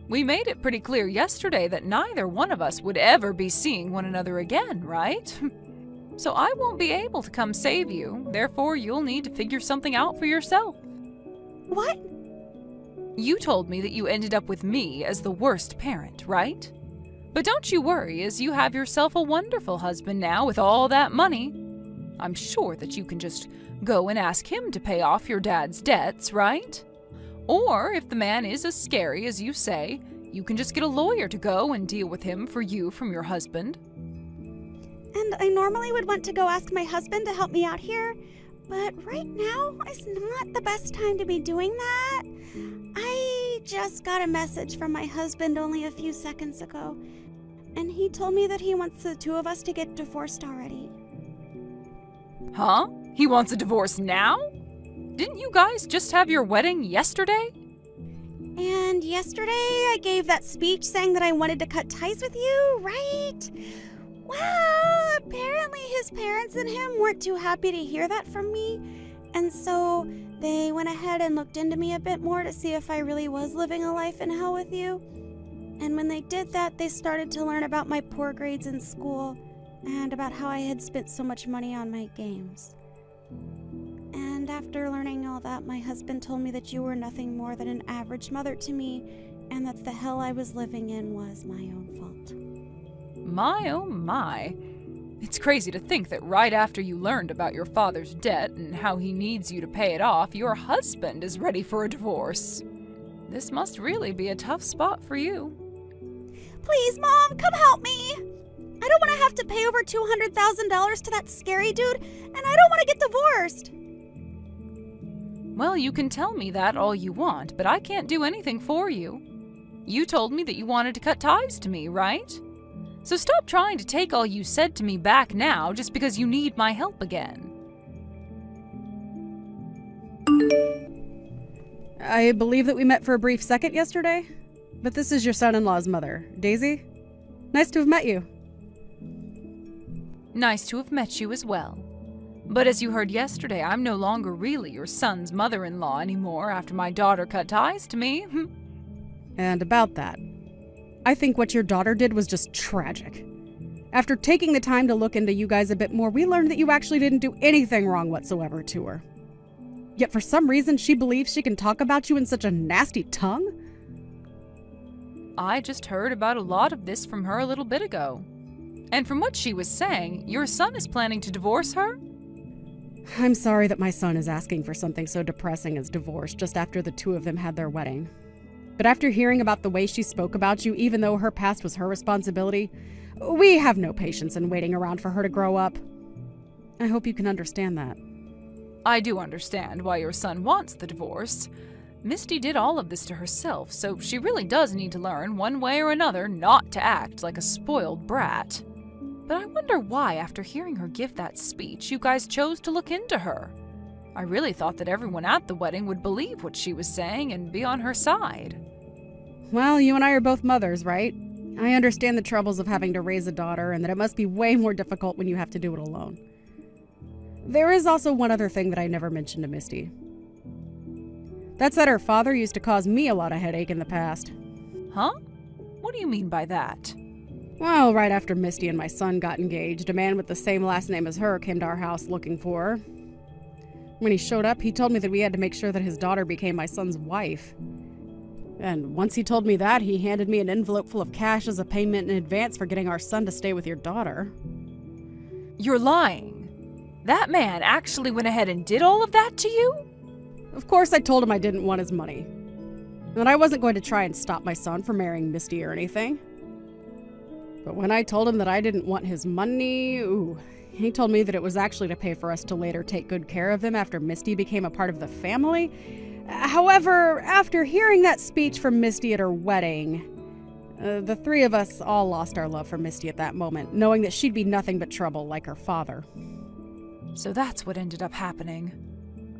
We made it pretty clear yesterday that neither one of us would ever be seeing one another again, right? So I won't be able to come save you, therefore you'll need to figure something out for yourself. What? You told me that you ended up with me as the worst parent, right? But don't you worry, as you have yourself a wonderful husband now with all that money. I'm sure that you can just go and ask him to pay off your dad's debts, right? Or if the man is as scary as you say, you can just get a lawyer to go and deal with him for you from your husband. And I normally would want to go ask my husband to help me out here, but right now is not the best time to be doing that. I just got a message from my husband only a few seconds ago, and he told me that he wants the two of us to get divorced already. Huh? He wants a divorce now? Didn't you guys just have your wedding yesterday? And yesterday I gave that speech saying that I wanted to cut ties with you, right? Well, apparently his parents and him weren't too happy to hear that from me, and so they went ahead and looked into me a bit more to see if I really was living a life in hell with you. And when they did that, they started to learn about my poor grades in school and about how I had spent so much money on my games. And after learning all that, my husband told me that you were nothing more than an average mother to me, and that the hell I was living in was my own fault. My oh my. It's crazy to think that right after you learned about your father's debt and how he needs you to pay it off, your husband is ready for a divorce. This must really be a tough spot for you. Please, Mom, come help me! I don't want to have to pay over $200,000 to that scary dude, and I don't want to get divorced! Well, you can tell me that all you want, but I can't do anything for you. You told me that you wanted to cut ties to me, right? So stop trying to take all you said to me back now just because you need my help again. I believe that we met for a brief second yesterday, but this is your son-in-law's mother, Daisy. Nice to have met you. Nice to have met you as well. But as you heard yesterday, I'm no longer really your son's mother-in-law anymore after my daughter cut ties to me. And about that, I think what your daughter did was just tragic. After taking the time to look into you guys a bit more, we learned that you actually didn't do anything wrong whatsoever to her. Yet for some reason, she believes she can talk about you in such a nasty tongue? I just heard about a lot of this from her a little bit ago. And from what she was saying, your son is planning to divorce her? I'm sorry that my son is asking for something so depressing as divorce just after the two of them had their wedding. But after hearing about the way she spoke about you, even though her past was her responsibility, we have no patience in waiting around for her to grow up. I hope you can understand that. I do understand why your son wants the divorce. Misty did all of this to herself, so she really does need to learn, one way or another, not to act like a spoiled brat. But I wonder why, after hearing her give that speech, you guys chose to look into her. I really thought that everyone at the wedding would believe what she was saying and be on her side. Well, you and I are both mothers, right? I understand the troubles of having to raise a daughter and that it must be way more difficult when you have to do it alone. There is also one other thing that I never mentioned to Misty. That's that her father used to cause me a lot of headache in the past. Huh? What do you mean by that? Well, right after Misty and my son got engaged, a man with the same last name as her came to our house looking for her. When he showed up, he told me that we had to make sure that his daughter became my son's wife. And once he told me that, he handed me an envelope full of cash as a payment in advance for getting our son to stay with your daughter. You're lying. That man actually went ahead and did all of that to you? Of course, I told him I didn't want his money. And I wasn't going to try and stop my son from marrying Misty or anything. But when I told him that I didn't want his money, he told me that it was actually to pay for us to later take good care of him after Misty became a part of the family. However, after hearing that speech from Misty at her wedding, the three of us all lost our love for Misty at that moment, knowing that she'd be nothing but trouble like her father. So that's what ended up happening.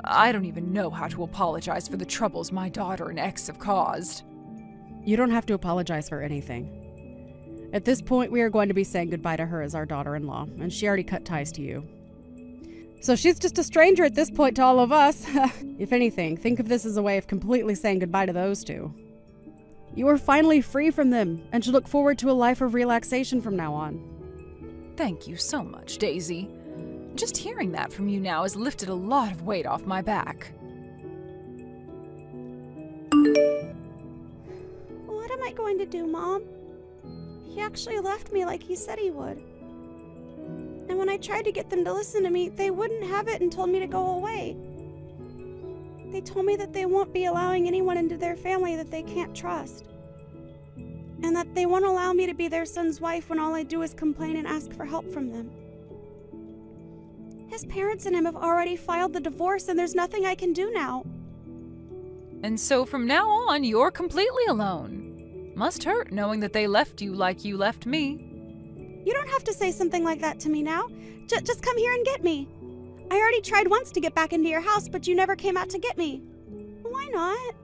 I don't even know how to apologize for the troubles my daughter and ex have caused. You don't have to apologize for anything. At this point, we are going to be saying goodbye to her as our daughter-in-law, and she already cut ties to you. So she's just a stranger at this point to all of us. If anything, think of this as a way of completely saying goodbye to those two. You are finally free from them, and should look forward to a life of relaxation from now on. Thank you so much, Daisy. Just hearing that from you now has lifted a lot of weight off my back. What am I going to do, Mom? He actually left me like he said he would. And when I tried to get them to listen to me, they wouldn't have it and told me to go away. They told me that they won't be allowing anyone into their family that they can't trust. And that they won't allow me to be their son's wife when all I do is complain and ask for help from them. His parents and him have already filed the divorce, and there's nothing I can do now. And so from now on, you're completely alone. Must hurt knowing that they left you like you left me. You don't have to say something like that to me now. Just come here and get me. I already tried once to get back into your house, but you never came out to get me. Why not?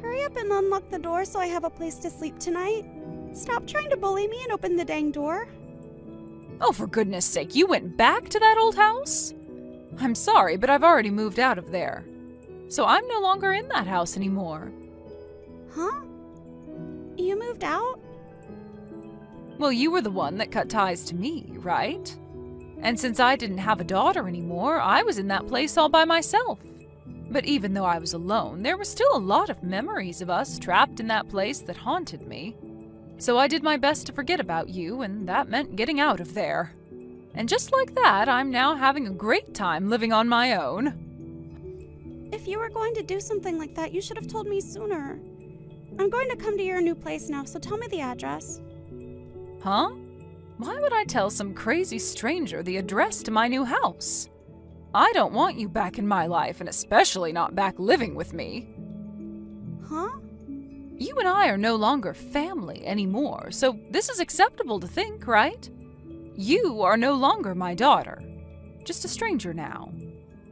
Hurry up and unlock the door so I have a place to sleep tonight. Stop trying to bully me and open the dang door. Oh, for goodness sake, you went back to that old house? I'm sorry, but I've already moved out of there. So I'm no longer in that house anymore. Huh? You moved out? Well, you were the one that cut ties to me, right? And since I didn't have a daughter anymore, I was in that place all by myself. But even though I was alone, there were still a lot of memories of us trapped in that place that haunted me. So I did my best to forget about you, and that meant getting out of there. And just like that, I'm now having a great time living on my own. If you were going to do something like that, you should have told me sooner. I'm going to come to your new place now, so tell me the address. Huh? Why would I tell some crazy stranger the address to my new house? I don't want you back in my life, and especially not back living with me. Huh? You and I are no longer family anymore, so this is acceptable to think, right? You are no longer my daughter, just a stranger now.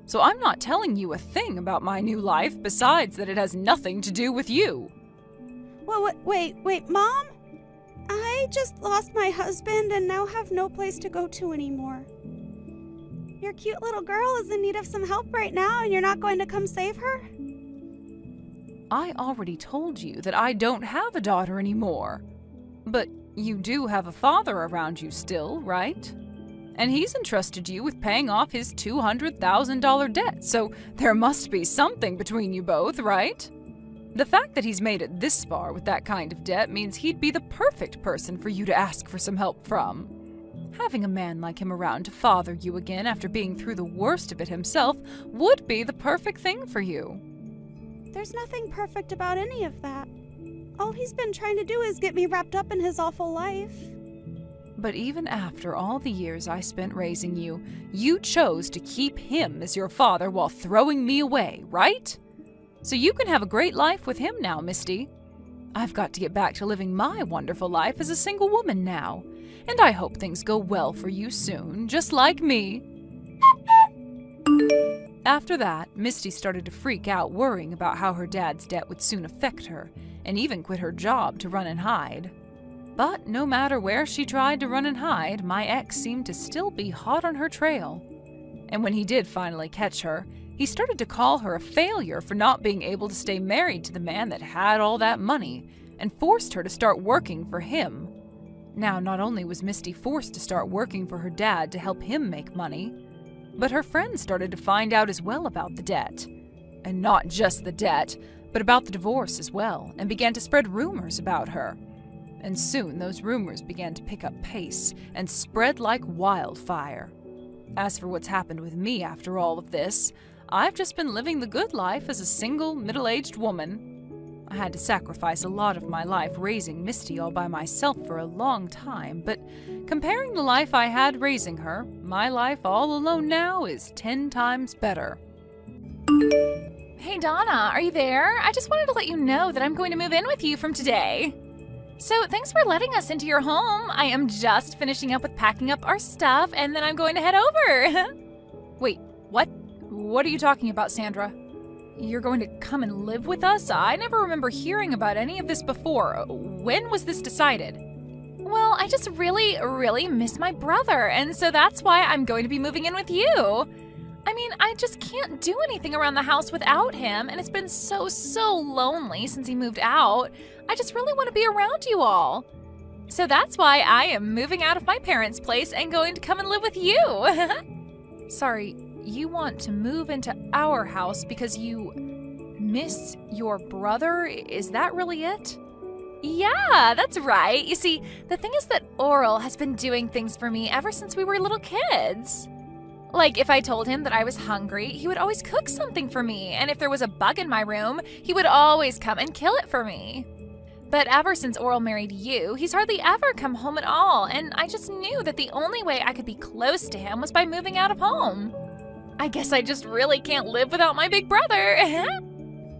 So I'm not telling you a thing about my new life besides that it has nothing to do with you. Well, wait, Mom? I just lost my husband and now have no place to go to anymore. Your cute little girl is in need of some help right now, and you're not going to come save her? I already told you that I don't have a daughter anymore. But you do have a father around you still, right? And he's entrusted you with paying off his $200,000 debt, so there must be something between you both, right? The fact that he's made it this far with that kind of debt means he'd be the perfect person for you to ask for some help from. Having a man like him around to father you again after being through the worst of it himself would be the perfect thing for you. There's nothing perfect about any of that. All he's been trying to do is get me wrapped up in his awful life. But even after all the years I spent raising you, you chose to keep him as your father while throwing me away, right? So you can have a great life with him now, Misty. I've got to get back to living my wonderful life as a single woman now, and I hope things go well for you soon, just like me. After that, Misty started to freak out, worrying about how her dad's debt would soon affect her, and even quit her job to run and hide. But no matter where she tried to run and hide, my ex seemed to still be hot on her trail. And when he did finally catch her, he started to call her a failure for not being able to stay married to the man that had all that money, and forced her to start working for him. Now, not only was Misty forced to start working for her dad to help him make money, but her friends started to find out as well about the debt. And not just the debt, but about the divorce as well, and began to spread rumors about her. And soon those rumors began to pick up pace and spread like wildfire. As for what's happened with me after all of this, I've just been living the good life as a single, middle-aged woman. I had to sacrifice a lot of my life raising Misty all by myself for a long time, but comparing the life I had raising her, my life all alone now is 10 times better. Hey Donna, are you there? I just wanted to let you know that I'm going to move in with you from today. So thanks for letting us into your home. I am just finishing up with packing up our stuff, and then I'm going to head over. Wait, what? What are you talking about, Sandra? You're going to come and live with us? I never remember hearing about any of this before. When was this decided? Well, I just really, really miss my brother, and so that's why I'm going to be moving in with you. I mean, I just can't do anything around the house without him, and it's been so lonely since he moved out. I just really want to be around you all. So that's why I am moving out of my parents' place and going to come and live with you. Sorry, you want to move into our house because you miss your brother? Is that really it? Yeah, that's right. You see, the thing is that Oral has been doing things for me ever since we were little kids. Like, if I told him that I was hungry, he would always cook something for me, and if there was a bug in my room, he would always come and kill it for me. But ever since Oral married you, he's hardly ever come home at all, and I just knew that the only way I could be close to him was by moving out of home. I guess I just really can't live without my big brother.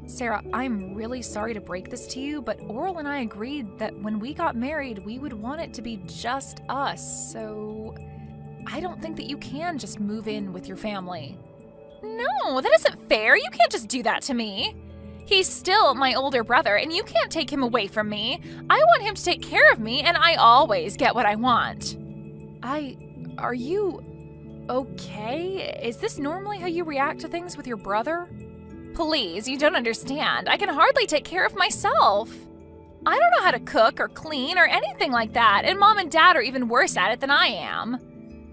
Sarah, I'm really sorry to break this to you, but Oral and I agreed that when we got married, we would want it to be just us, so I don't think that you can just move in with your family. No, that isn't fair. You can't just do that to me. He's still my older brother, and you can't take him away from me. I want him to take care of me, and I always get what I want. Are you okay? Is this normally how you react to things with your brother? Please, you don't understand. I can hardly take care of myself. I don't know how to cook or clean or anything like that, and Mom and Dad are even worse at it than I am.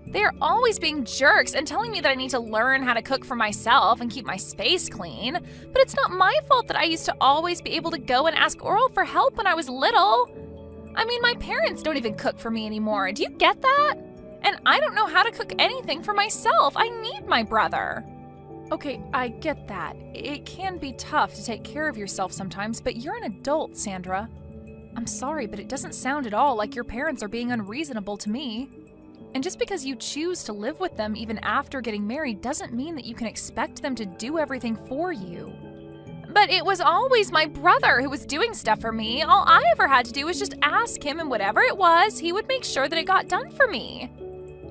They are always being jerks and telling me that I need to learn how to cook for myself and keep my space clean. But it's not my fault that I used to always be able to go and ask Oral for help when I was little. I mean, my parents don't even cook for me anymore. Do you get that? And I don't know how to cook anything for myself. I need my brother. Okay, I get that. It can be tough to take care of yourself sometimes, but you're an adult, Sandra. I'm sorry, but it doesn't sound at all like your parents are being unreasonable to me. And just because you choose to live with them even after getting married doesn't mean that you can expect them to do everything for you. But it was always my brother who was doing stuff for me. All I ever had to do was just ask him, and whatever it was, he would make sure that it got done for me.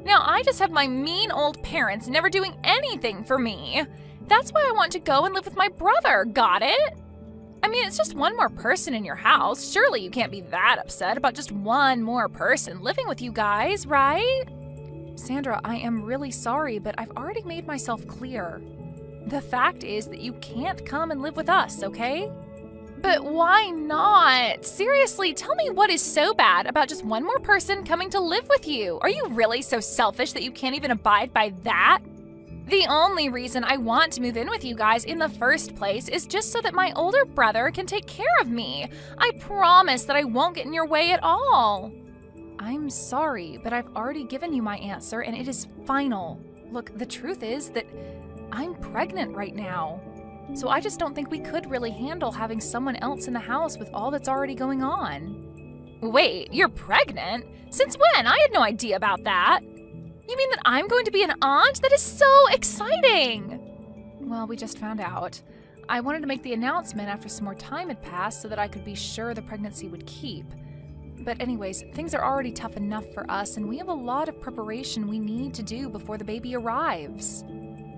Now I just have my mean old parents never doing anything for me. That's why I want to go and live with my brother, got it? I mean, it's just one more person in your house. Surely you can't be that upset about just one more person living with you guys, right? Sandra, I am really sorry, but I've already made myself clear. The fact is that you can't come and live with us, okay? But why not? Seriously, tell me what is so bad about just one more person coming to live with you? Are you really so selfish that you can't even abide by that? The only reason I want to move in with you guys in the first place is just so that my older brother can take care of me. I promise that I won't get in your way at all. I'm sorry, but I've already given you my answer and it is final. Look, the truth is that I'm pregnant right now. So I just don't think we could really handle having someone else in the house with all that's already going on. Wait, you're pregnant? Since when? I had no idea about that. You mean that I'm going to be an aunt? That is so exciting! Well, we just found out. I wanted to make the announcement after some more time had passed so that I could be sure the pregnancy would keep. But anyways, things are already tough enough for us, and we have a lot of preparation we need to do before the baby arrives.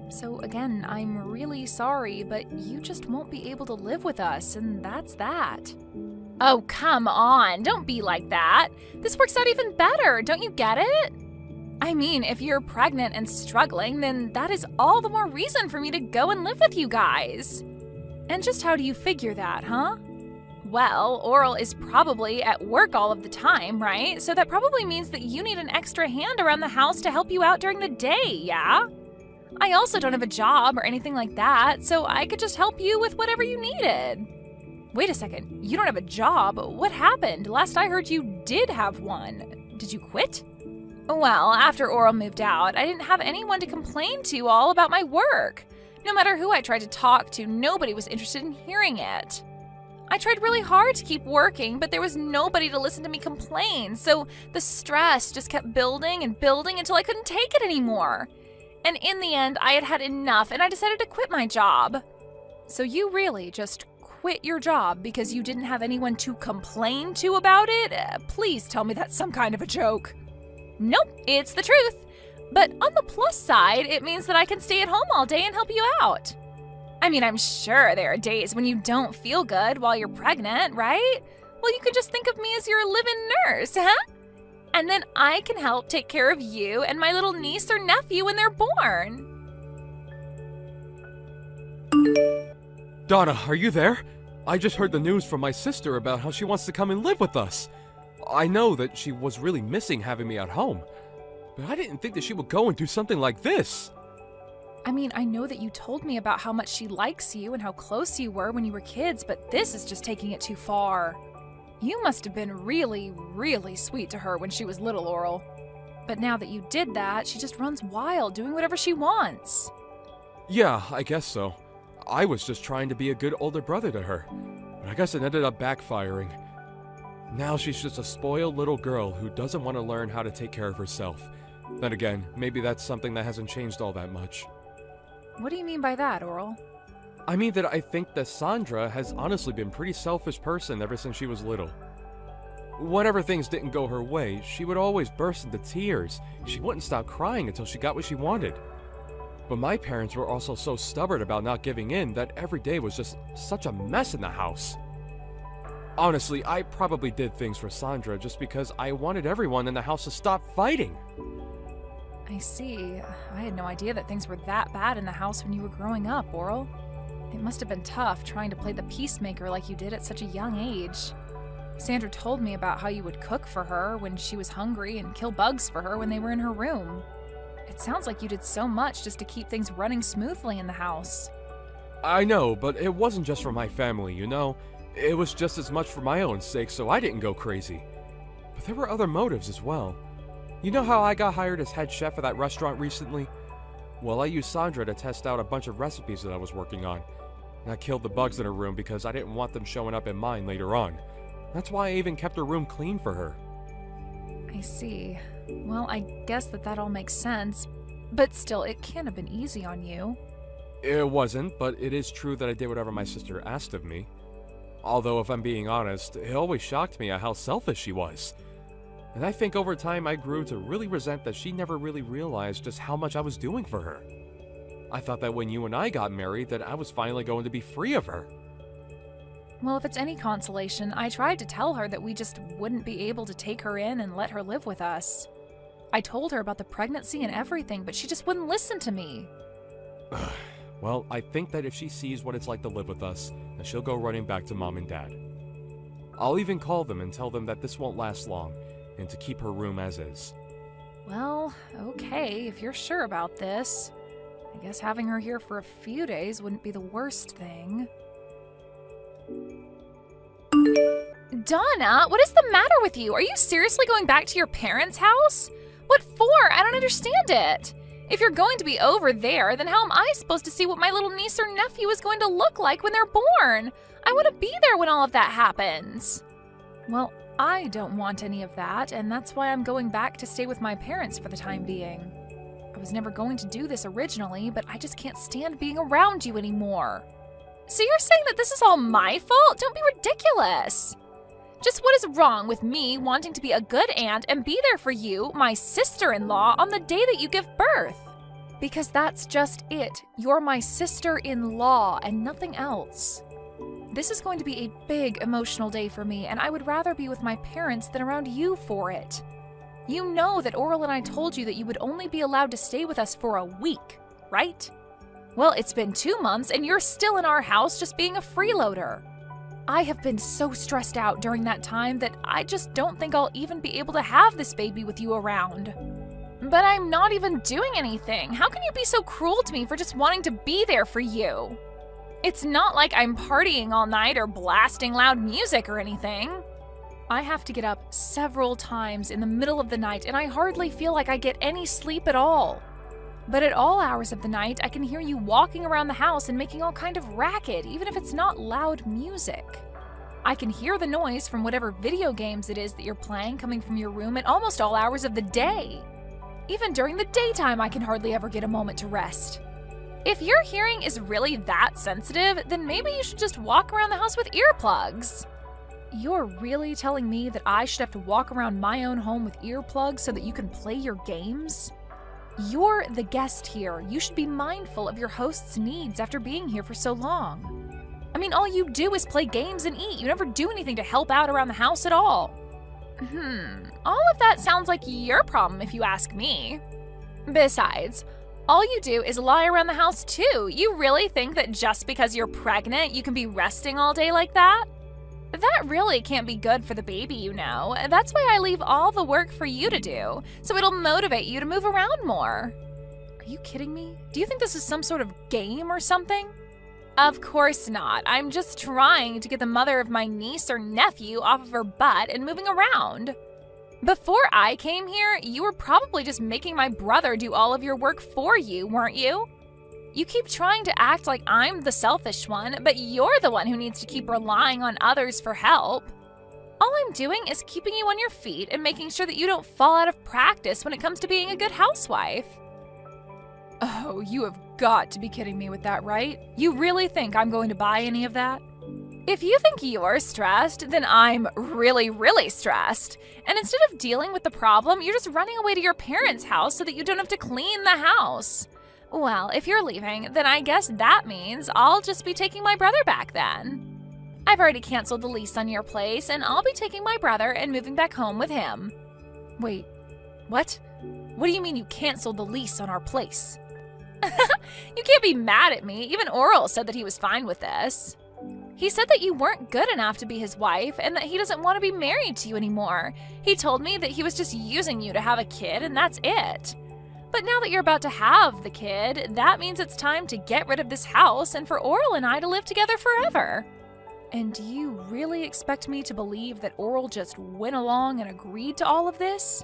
So again, I'm really sorry, but you just won't be able to live with us, and that's that. Oh, come on. Don't be like that. This works out even better. Don't you get it? I mean, if you're pregnant and struggling, then that is all the more reason for me to go and live with you guys. And just how do you figure that, huh? Well, Oral is probably at work all of the time, right? So that probably means that you need an extra hand around the house to help you out during the day, yeah? I also don't have a job or anything like that, so I could just help you with whatever you needed. Wait a second, you don't have a job? What happened? Last I heard you did have one. Did you quit? Well, after Oral moved out, I didn't have anyone to complain to all about my work. No matter who I tried to talk to, nobody was interested in hearing it. I tried really hard to keep working, but there was nobody to listen to me complain, so the stress just kept building and building until I couldn't take it anymore. And in the end, I had had enough, and I decided to quit my job. So you really just quit your job because you didn't have anyone to complain to about it? Please tell me that's some kind of a joke. Nope, it's the truth. But on the plus side, it means that I can stay at home all day and help you out. I mean, I'm sure there are days when you don't feel good while you're pregnant, right? Well, you could just think of me as your live-in nurse, huh? And then I can help take care of you and my little niece or nephew when they're born. Donna, are you there? I just heard the news from my sister about how she wants to come and live with us. I know that she was really missing having me at home, but I didn't think that she would go and do something like this. I mean, I know that you told me about how much she likes you and how close you were when you were kids, but this is just taking it too far. You must have been really, really sweet to her when she was little, Oral. But now that you did that, she just runs wild, doing whatever she wants. Yeah, I guess so. I was just trying to be a good older brother to her. But I guess it ended up backfiring. Now she's just a spoiled little girl who doesn't want to learn how to take care of herself. Then again, maybe that's something that hasn't changed all that much. What do you mean by that, Oral? I mean that I think that Sandra has honestly been a pretty selfish person ever since she was little. Whenever things didn't go her way, she would always burst into tears. She wouldn't stop crying until she got what she wanted. But my parents were also so stubborn about not giving in that every day was just such a mess in the house. Honestly, I probably did things for Sandra just because I wanted everyone in the house to stop fighting. I see. I had no idea that things were that bad in the house when you were growing up, Oral. It must have been tough trying to play the peacemaker like you did at such a young age. Sandra told me about how you would cook for her when she was hungry and kill bugs for her when they were in her room. It sounds like you did so much just to keep things running smoothly in the house. I know, but it wasn't just for my family, you know? It was just as much for my own sake, so I didn't go crazy. But there were other motives as well. You know how I got hired as head chef at that restaurant recently? Well, I used Sandra to test out a bunch of recipes that I was working on. And I killed the bugs in her room because I didn't want them showing up in mine later on. That's why I even kept her room clean for her. I see. Well, I guess that all makes sense. But still, it can't have been easy on you. It wasn't, but it is true that I did whatever my sister asked of me. Although, if I'm being honest, it always shocked me at how selfish she was. And I think over time I grew to really resent that she never really realized just how much I was doing for her. I thought that when you and I got married that I was finally going to be free of her. Well, if it's any consolation, I tried to tell her that we just wouldn't be able to take her in and let her live with us. I told her about the pregnancy and everything, but she just wouldn't listen to me. Well, I think that if she sees what it's like to live with us, then she'll go running back to Mom and Dad. I'll even call them and tell them that this won't last long, and to keep her room as is. Well, okay, if you're sure about this. I guess having her here for a few days wouldn't be the worst thing. Donna, what is the matter with you? Are you seriously going back to your parents' house? What for? I don't understand it. If you're going to be over there, then how am I supposed to see what my little niece or nephew is going to look like when they're born? I want to be there when all of that happens. Well, I don't want any of that, and that's why I'm going back to stay with my parents for the time being. I was never going to do this originally, but I just can't stand being around you anymore. So you're saying that this is all my fault? Don't be ridiculous. Just what is wrong with me wanting to be a good aunt and be there for you, my sister-in-law, on the day that you give birth? Because that's just it. You're my sister-in-law and nothing else. This is going to be a big emotional day for me, and I would rather be with my parents than around you for it. You know that Oral and I told you that you would only be allowed to stay with us for a week, right? Well, it's been 2 months and you're still in our house just being a freeloader. I have been so stressed out during that time that I just don't think I'll even be able to have this baby with you around. But I'm not even doing anything. How can you be so cruel to me for just wanting to be there for you? It's not like I'm partying all night or blasting loud music or anything. I have to get up several times in the middle of the night, and I hardly feel like I get any sleep at all. But at all hours of the night, I can hear you walking around the house and making all kind of racket, even if it's not loud music. I can hear the noise from whatever video games it is that you're playing coming from your room at almost all hours of the day. Even during the daytime, I can hardly ever get a moment to rest. If your hearing is really that sensitive, then maybe you should just walk around the house with earplugs. You're really telling me that I should have to walk around my own home with earplugs so that you can play your games? You're the guest here. You should be mindful of your host's needs after being here for so long. I mean, all you do is play games and eat. You never do anything to help out around the house at all. All of that sounds like your problem if you ask me. Besides, all you do is lie around the house too. You really think that just because you're pregnant, you can be resting all day like that? That really can't be good for the baby, you know. That's why I leave all the work for you to do, so it'll motivate you to move around more. Are you kidding me? Do you think this is some sort of game or something? Of course not. I'm just trying to get the mother of my niece or nephew off of her butt and moving around. Before I came here, you were probably just making my brother do all of your work for you, weren't you? You keep trying to act like I'm the selfish one, but you're the one who needs to keep relying on others for help. All I'm doing is keeping you on your feet and making sure that you don't fall out of practice when it comes to being a good housewife. Oh, you have got to be kidding me with that, right? You really think I'm going to buy any of that? If you think you're stressed, then I'm really, really stressed. And instead of dealing with the problem, you're just running away to your parents' house so that you don't have to clean the house. Well, if you're leaving, then I guess that means I'll just be taking my brother back then. I've already canceled the lease on your place, and I'll be taking my brother and moving back home with him. Wait, what? What do you mean you canceled the lease on our place? You can't be mad at me. Even Oral said that he was fine with this. He said that you weren't good enough to be his wife and that he doesn't want to be married to you anymore. He told me that he was just using you to have a kid and that's it. But now that you're about to have the kid, that means it's time to get rid of this house and for Oral and I to live together forever. And do you really expect me to believe that Oral just went along and agreed to all of this?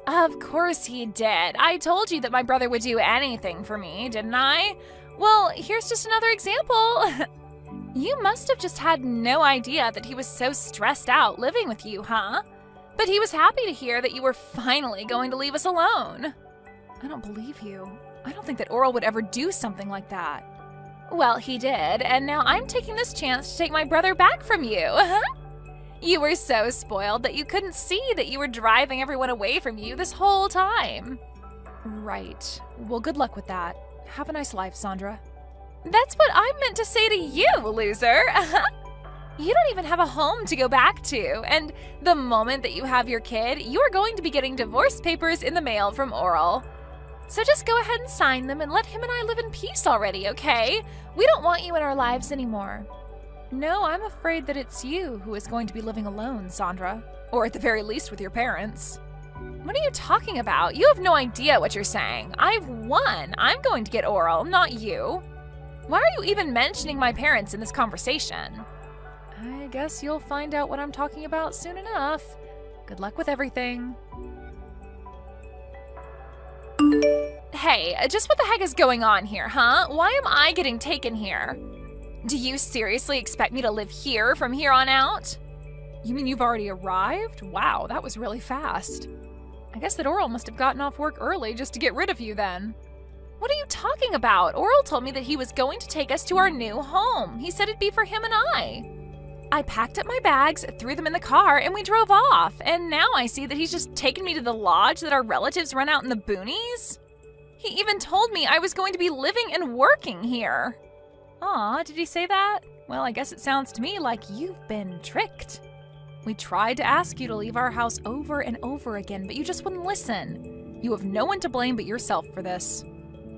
Of course he did. I told you that my brother would do anything for me, didn't I? Well, here's just another example. You must have just had no idea that he was so stressed out living with you, huh? But he was happy to hear that you were finally going to leave us alone. I don't believe you. I don't think that Oral would ever do something like that. Well, he did, and now I'm taking this chance to take my brother back from you. You were so spoiled that you couldn't see that you were driving everyone away from you this whole time. Right. Well, good luck with that. Have a nice life, Sandra. That's what I meant to say to you, loser. You don't even have a home to go back to, and the moment that you have your kid, you are going to be getting divorce papers in the mail from Oral. So just go ahead and sign them and let him and I live in peace already, okay? We don't want you in our lives anymore. No, I'm afraid that it's you who is going to be living alone, Sandra. Or at the very least with your parents. What are you talking about? You have no idea what you're saying. I've won. I'm going to get Oral, not you. Why are you even mentioning my parents in this conversation? I guess you'll find out what I'm talking about soon enough. Good luck with everything. Hey, just what the heck is going on here, huh? Why am I getting taken here? Do you seriously expect me to live here from here on out? You mean you've already arrived? Wow, that was really fast. I guess that Oral must have gotten off work early just to get rid of you then. What are you talking about? Oral told me that he was going to take us to our new home. He said it'd be for him and I. I packed up my bags, threw them in the car, and we drove off. And now I see that he's just taken me to the lodge that our relatives run out in the boonies. He even told me I was going to be living and working here. Aw, did he say that? Well, I guess it sounds to me like you've been tricked. We tried to ask you to leave our house over and over again, but you just wouldn't listen. You have no one to blame but yourself for this.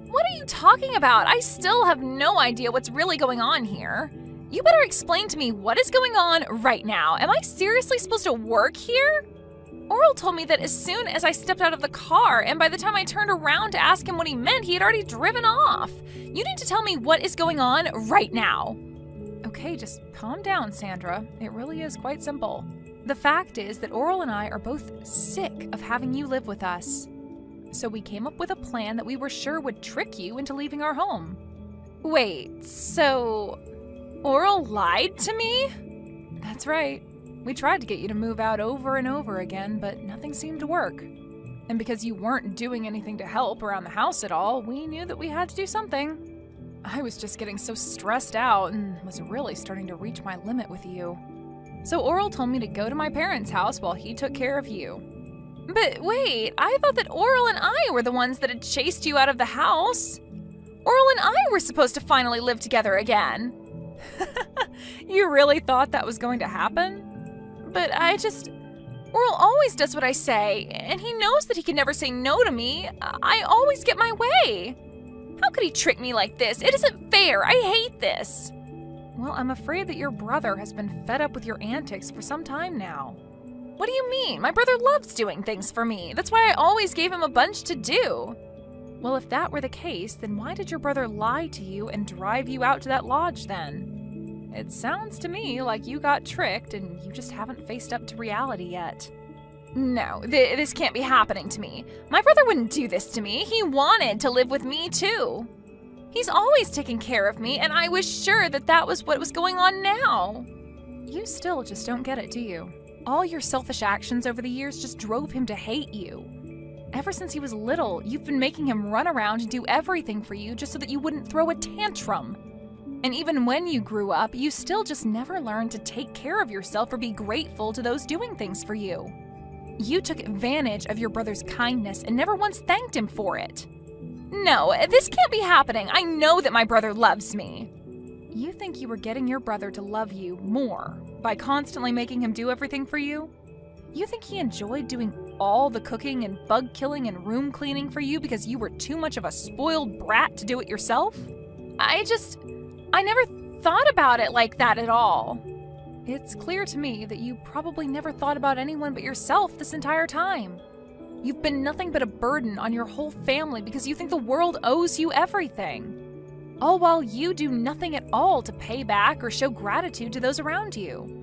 What are you talking about? I still have no idea what's really going on here. You better explain to me what is going on right now. Am I seriously supposed to work here? Oral told me that as soon as I stepped out of the car, and by the time I turned around to ask him what he meant, he had already driven off. You need to tell me what is going on right now. Okay, just calm down, Sandra. It really is quite simple. The fact is that Oral and I are both sick of having you live with us. So we came up with a plan that we were sure would trick you into leaving our home. Wait, so Oral lied to me? That's right. We tried to get you to move out over and over again, but nothing seemed to work. And because you weren't doing anything to help around the house at all, we knew that we had to do something. I was just getting so stressed out and was really starting to reach my limit with you. So Oral told me to go to my parents' house while he took care of you. But wait, I thought that Oral and I were the ones that had chased you out of the house. Oral and I were supposed to finally live together again. You really thought that was going to happen? But Oral always does what I say, and he knows that he can never say no to me. I always get my way. How could he trick me like this? It isn't fair. I hate this. Well, I'm afraid that your brother has been fed up with your antics for some time now. What do you mean? My brother loves doing things for me. That's why I always gave him a bunch to do. Well, if that were the case, then why did your brother lie to you and drive you out to that lodge then? It sounds to me like you got tricked and you just haven't faced up to reality yet. No, this can't be happening to me. My brother wouldn't do this to me. He wanted to live with me too. He's always taken care of me, and I was sure that that was what was going on now. You still just don't get it, do you? All your selfish actions over the years just drove him to hate you. Ever since he was little, you've been making him run around and do everything for you just so that you wouldn't throw a tantrum. And even when you grew up, you still just never learned to take care of yourself or be grateful to those doing things for you. You took advantage of your brother's kindness and never once thanked him for it. No, this can't be happening. I know that my brother loves me. You think you were getting your brother to love you more by constantly making him do everything for you? You think he enjoyed doing all the cooking and bug killing and room cleaning for you because you were too much of a spoiled brat to do it yourself? I never thought about it like that at all. It's clear to me that you probably never thought about anyone but yourself this entire time. You've been nothing but a burden on your whole family because you think the world owes you everything. All while you do nothing at all to pay back or show gratitude to those around you.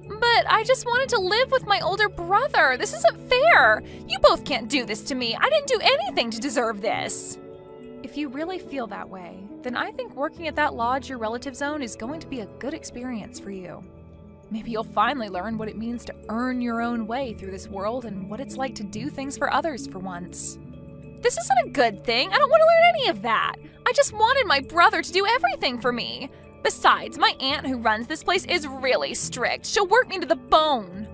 But I just wanted to live with my older brother. This isn't fair. You both can't do this to me. I didn't do anything to deserve this. If you really feel that way, then I think working at that lodge your relatives own is going to be a good experience for you. Maybe you'll finally learn what it means to earn your own way through this world and what it's like to do things for others for once. This isn't a good thing. I don't want to learn any of that. I just wanted my brother to do everything for me. Besides, my aunt who runs this place is really strict. She'll work me to the bone.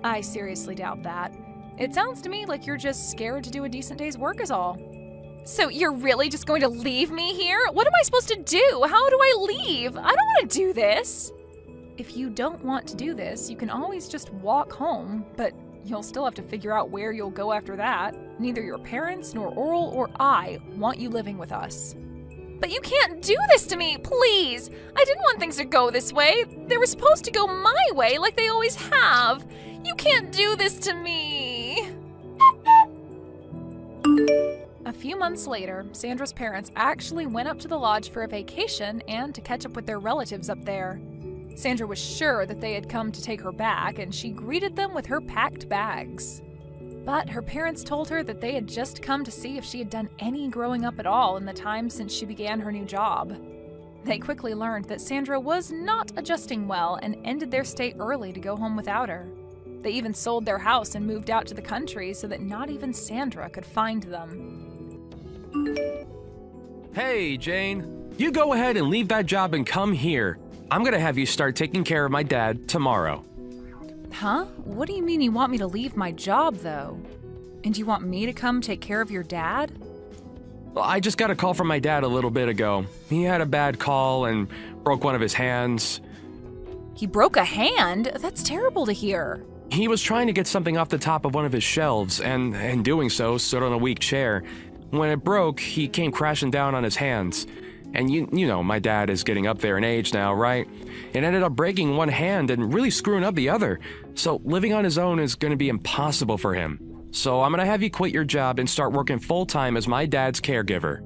I seriously doubt that. It sounds to me like you're just scared to do a decent day's work is all. So you're really just going to leave me here? What am I supposed to do? How do I leave? I don't want to do this. If you don't want to do this, you can always just walk home, but you'll still have to figure out where you'll go after that. Neither your parents, nor Oral, or I want you living with us. But you can't do this to me, please! I didn't want things to go this way. They were supposed to go my way like they always have. You can't do this to me. A few months later, Sandra's parents actually went up to the lodge for a vacation and to catch up with their relatives up there. Sandra was sure that they had come to take her back, and she greeted them with her packed bags. But her parents told her that they had just come to see if she had done any growing up at all in the time since she began her new job. They quickly learned that Sandra was not adjusting well and ended their stay early to go home without her. They even sold their house and moved out to the country so that not even Sandra could find them. Hey, Jane. You go ahead and leave that job and come here. I'm gonna have you start taking care of my dad tomorrow. Huh? What do you mean you want me to leave my job, though? And you want me to come take care of your dad? Well, I just got a call from my dad a little bit ago. He had a bad call and broke one of his hands. He broke a hand? That's terrible to hear. He was trying to get something off the top of one of his shelves, and in doing so, stood on a weak chair. When it broke, he came crashing down on his hands. And you know, my dad is getting up there in age now, right? It ended up breaking one hand and really screwing up the other. So living on his own is going to be impossible for him. So I'm going to have you quit your job and start working full-time as my dad's caregiver.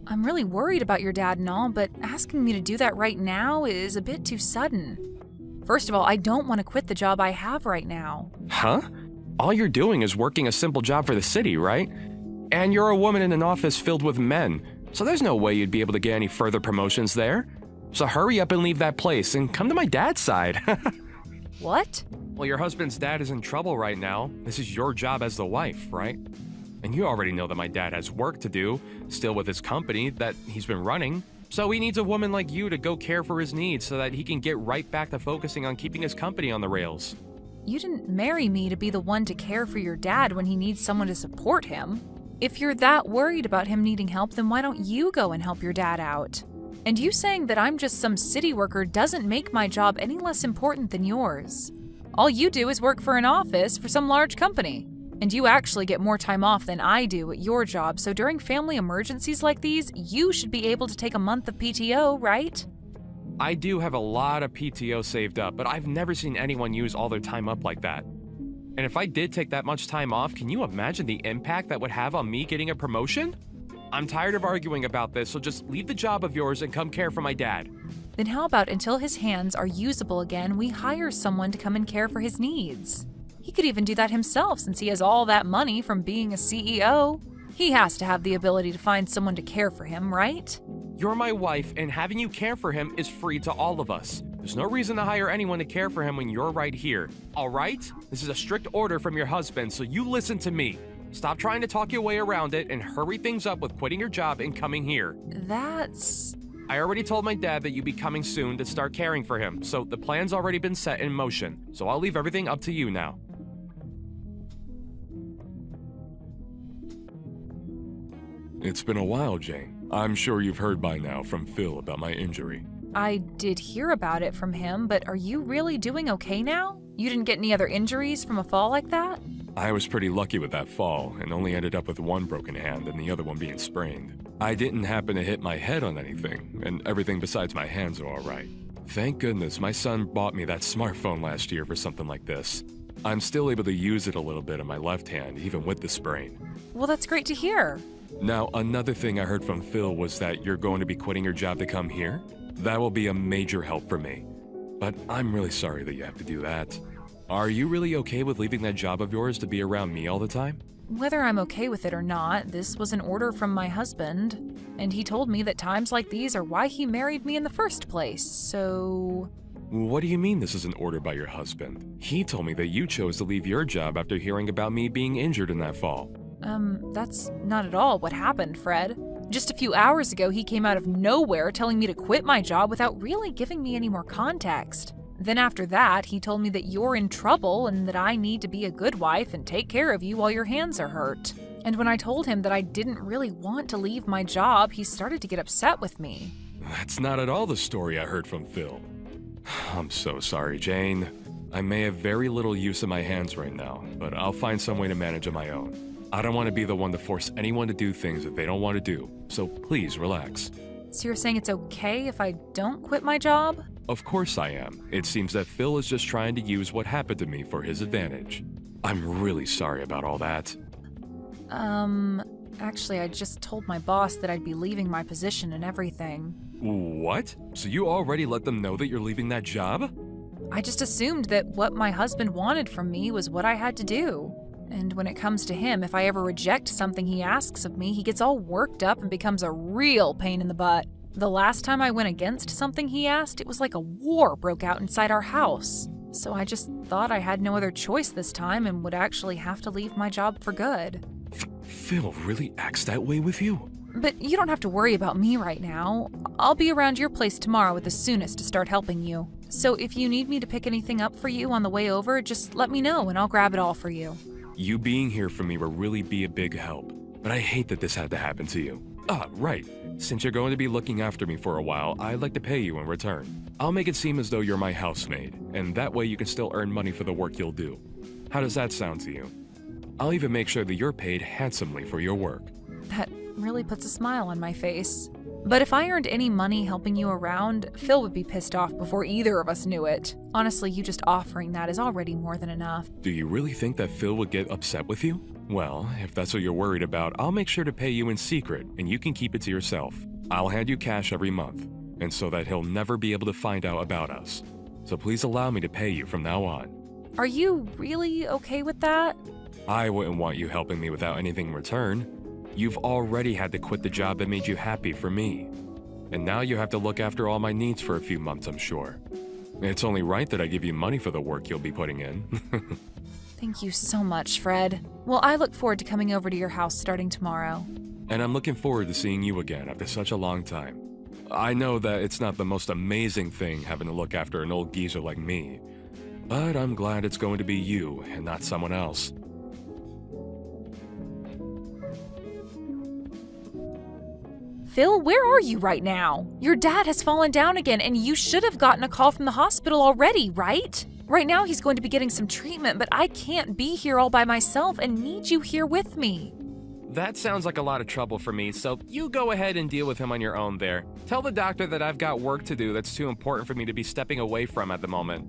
I'm really worried about your dad and all, but asking me to do that right now is a bit too sudden. First of all, I don't want to quit the job I have right now. Huh? All you're doing is working a simple job for the city, right? And you're a woman in an office filled with men. So there's no way you'd be able to get any further promotions there. So hurry up and leave that place and come to my dad's side. What? Well, your husband's dad is in trouble right now. This is your job as the wife, right? And you already know that my dad has work to do, still with his company that he's been running. So he needs a woman like you to go care for his needs so that he can get right back to focusing on keeping his company on the rails. You didn't marry me to be the one to care for your dad when he needs someone to support him. If you're that worried about him needing help, then why don't you go and help your dad out? And you saying that I'm just some city worker doesn't make my job any less important than yours. All you do is work for an office for some large company. And you actually get more time off than I do at your job, so during family emergencies like these, you should be able to take a month of PTO, right? I do have a lot of PTO saved up, but I've never seen anyone use all their time up like that. And if I did take that much time off, can you imagine the impact that would have on me getting a promotion? I'm tired of arguing about this, so just leave the job of yours and come care for my dad. Then how about until his hands are usable again, we hire someone to come and care for his needs? He could even do that himself since he has all that money from being a CEO. He has to have the ability to find someone to care for him, right? You're my wife, and having you care for him is free to all of us. There's no reason to hire anyone to care for him when you're right here, all right? This is a strict order from your husband, so you listen to me. Stop trying to talk your way around it and hurry things up with quitting your job and coming here. That's... I already told my dad that you'd be coming soon to start caring for him, so the plan's already been set in motion. So I'll leave everything up to you now. It's been a while, Jane. I'm sure you've heard by now from Phil about my injury. I did hear about it from him, but are you really doing okay now? You didn't get any other injuries from a fall like that? I was pretty lucky with that fall and only ended up with one broken hand and the other one being sprained. I didn't happen to hit my head on anything, and everything besides my hands are all right. Thank goodness my son bought me that smartphone last year for something like this. I'm still able to use it a little bit on my left hand, even with the sprain. Well, that's great to hear. Now, another thing I heard from Phil was that you're going to be quitting your job to come here? That will be a major help for me. But I'm really sorry that you have to do that. Are you really okay with leaving that job of yours to be around me all the time? Whether I'm okay with it or not, this was an order from my husband, and he told me that times like these are why he married me in the first place, so... What do you mean this is an order by your husband? He told me that you chose to leave your job after hearing about me being injured in that fall. That's not at all what happened, Fred. Just a few hours ago, he came out of nowhere telling me to quit my job without really giving me any more context. Then after that, he told me that you're in trouble and that I need to be a good wife and take care of you while your hands are hurt. And when I told him that I didn't really want to leave my job, he started to get upset with me. That's not at all the story I heard from Phil. I'm so sorry, Jane. I may have very little use of my hands right now, but I'll find some way to manage on my own. I don't want to be the one to force anyone to do things that they don't want to do, so please relax. So you're saying it's okay if I don't quit my job? Of course I am. It seems that Phil is just trying to use what happened to me for his advantage. I'm really sorry about all that. Actually, I just told my boss that I'd be leaving my position and everything. What? So you already let them know that you're leaving that job? I just assumed that what my husband wanted from me was what I had to do. And when it comes to him, if I ever reject something he asks of me, he gets all worked up and becomes a real pain in the butt. The last time I went against something he asked, it was like a war broke out inside our house. So I just thought I had no other choice this time and would actually have to leave my job for good. Phil really acts that way with you? But you don't have to worry about me right now. I'll be around your place tomorrow at the soonest to start helping you. So if you need me to pick anything up for you on the way over, just let me know and I'll grab it all for you. You being here for me will really be a big help, but I hate that this had to happen to you. Right. Since you're going to be looking after me for a while, I'd like to pay you in return. I'll make it seem as though you're my housemaid, and that way you can still earn money for the work you'll do. How does that sound to you? I'll even make sure that you're paid handsomely for your work. That really puts a smile on my face. But if I earned any money helping you around, Phil would be pissed off before either of us knew it. Honestly, you just offering that is already more than enough. Do you really think that Phil would get upset with you? Well, if that's what you're worried about, I'll make sure to pay you in secret, and you can keep it to yourself. I'll hand you cash every month, and so that he'll never be able to find out about us. So please allow me to pay you from now on. Are you really okay with that? I wouldn't want you helping me without anything in return. You've already had to quit the job that made you happy for me. And now you have to look after all my needs for a few months, I'm sure. It's only right that I give you money for the work you'll be putting in. Thank you so much, Fred. Well, I look forward to coming over to your house starting tomorrow. And I'm looking forward to seeing you again after such a long time. I know that it's not the most amazing thing having to look after an old geezer like me, but I'm glad it's going to be you and not someone else. Phil, where are you right now? Your dad has fallen down again, and you should have gotten a call from the hospital already, right? Right now he's going to be getting some treatment, but I can't be here all by myself and need you here with me. That sounds like a lot of trouble for me, so you go ahead and deal with him on your own there. Tell the doctor that I've got work to do that's too important for me to be stepping away from at the moment.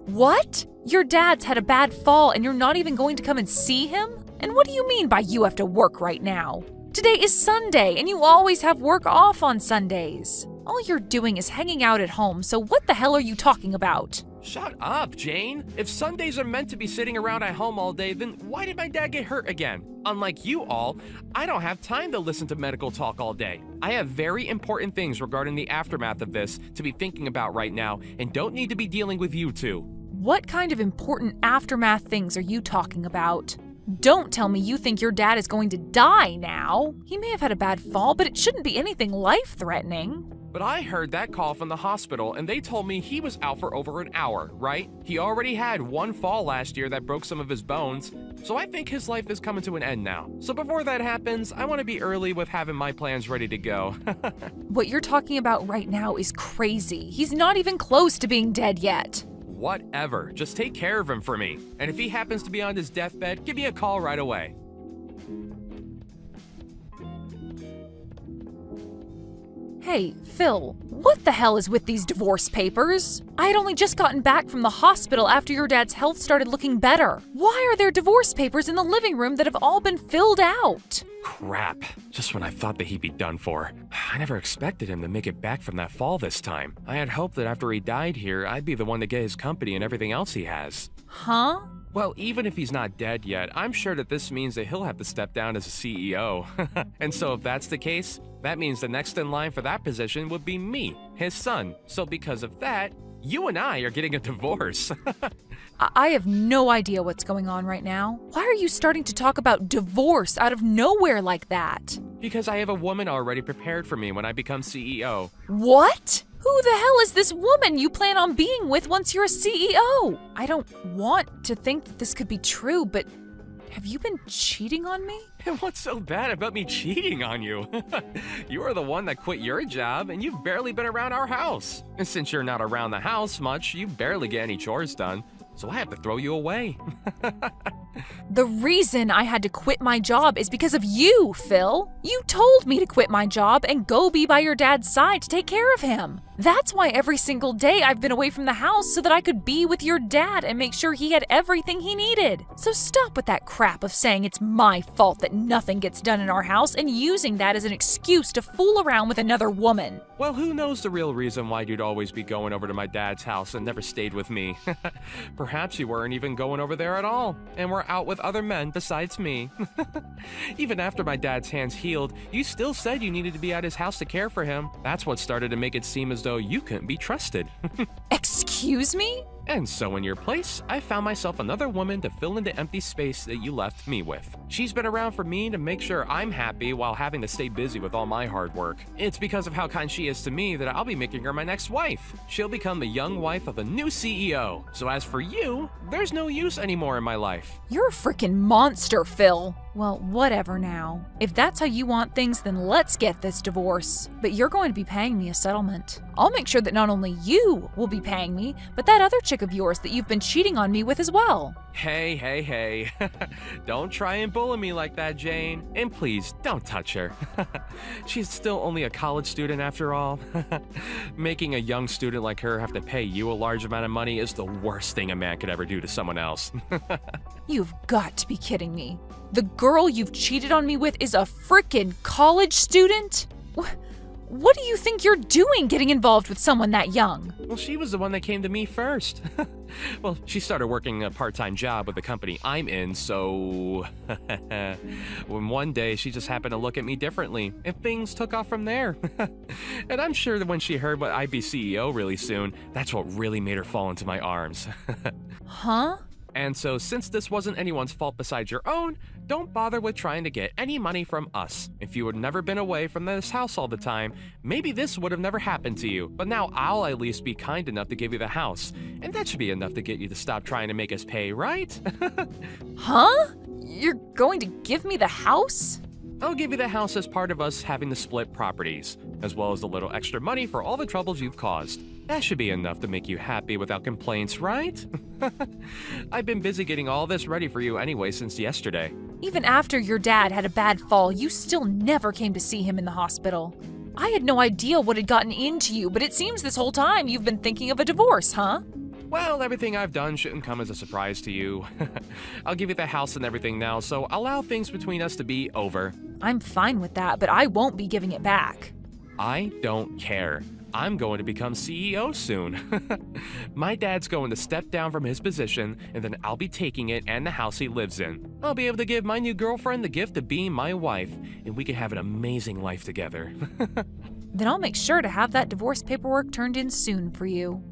What? Your dad's had a bad fall and you're not even going to come and see him? And what do you mean by you have to work right now? Today is Sunday, and you always have work off on Sundays. All you're doing is hanging out at home, so what the hell are you talking about? Shut up, Jane. If Sundays are meant to be sitting around at home all day, then why did my dad get hurt again? Unlike you all, I don't have time to listen to medical talk all day. I have very important things regarding the aftermath of this to be thinking about right now and don't need to be dealing with you two. What kind of important aftermath things are you talking about? Don't tell me you think your dad is going to die now. He may have had a bad fall, but it shouldn't be anything life-threatening. But I heard that call from the hospital and they told me he was out for over an hour, right? He already had one fall last year that broke some of his bones, so I think his life is coming to an end now. So before that happens, I want to be early with having my plans ready to go. What you're talking about right now is crazy. He's not even close to being dead yet. Whatever, just take care of him for me. And if he happens to be on his deathbed, give me a call right away. Hey, Phil, what the hell is with these divorce papers? I had only just gotten back from the hospital after your dad's health started looking better. Why are there divorce papers in the living room that have all been filled out? Crap, just when I thought that he'd be done for. I never expected him to make it back from that fall this time. I had hoped that after he died here, I'd be the one to get his company and everything else he has. Huh? Well, even if he's not dead yet, I'm sure that this means that he'll have to step down as a CEO. And so if that's the case, that means the next in line for that position would be me, his son. So because of that, you and I are getting a divorce. I have no idea what's going on right now. Why are you starting to talk about divorce out of nowhere like that? Because I have a woman already prepared for me when I become CEO. What? Who the hell is this woman you plan on being with once you're a CEO? I don't want to think that this could be true, but have you been cheating on me? And what's so bad about me cheating on you? You are the one that quit your job and you've barely been around our house. And since you're not around the house much, you barely get any chores done. So I have to throw you away. The reason I had to quit my job is because of you, Phil. You told me to quit my job and go be by your dad's side to take care of him. That's why every single day I've been away from the house so that I could be with your dad and make sure he had everything he needed. So stop with that crap of saying it's my fault that nothing gets done in our house and using that as an excuse to fool around with another woman. Well, who knows the real reason why you'd always be going over to my dad's house and never stayed with me. Perhaps you weren't even going over there at all and were out with other men besides me. Even after my dad's hands healed, you still said you needed to be at his house to care for him. That's what started to make it seem as though you couldn't be trusted. Excuse me? And so in your place, I found myself another woman to fill in the empty space that you left me with. She's been around for me to make sure I'm happy while having to stay busy with all my hard work. It's because of how kind she is to me that I'll be making her my next wife. She'll become the young wife of the new CEO. So as for you, there's no use anymore in my life. You're a freaking monster, Phil. Well, whatever now. If that's how you want things, then let's get this divorce. But you're going to be paying me a settlement. I'll make sure that not only you will be paying me, but that other chick of yours that you've been cheating on me with as well. Hey. Don't try and bully me like that, Jane. And please, don't touch her. She's still only a college student after all. Making a young student like her have to pay you a large amount of money is the worst thing a man could ever do to someone else. You've got to be kidding me. The girl you've cheated on me with is a frickin' college student? What do you think you're doing getting involved with someone that young? Well, she was the one that came to me first. Well, she started working a part-time job with the company I'm in, so... when one day she just happened to look at me differently, and things took off from there. And I'm sure that when she heard what I'd be CEO really soon, that's what really made her fall into my arms. Huh? And so since this wasn't anyone's fault besides your own, don't bother with trying to get any money from us. If you had never been away from this house all the time, maybe this would have never happened to you. But now I'll at least be kind enough to give you the house. And that should be enough to get you to stop trying to make us pay, right? Huh? You're going to give me the house? I'll give you the house as part of us having to split properties, as well as a little extra money for all the troubles you've caused. That should be enough to make you happy without complaints, right? I've been busy getting all this ready for you anyway since yesterday. Even after your dad had a bad fall, you still never came to see him in the hospital. I had no idea what had gotten into you, but it seems this whole time you've been thinking of a divorce, huh? Well, everything I've done shouldn't come as a surprise to you. I'll give you the house and everything now, so allow things between us to be over. I'm fine with that, but I won't be giving it back. I don't care. I'm going to become CEO soon. My dad's going to step down from his position, and then I'll be taking it and the house he lives in. I'll be able to give my new girlfriend the gift of being my wife, and we can have an amazing life together. Then I'll make sure to have that divorce paperwork turned in soon for you.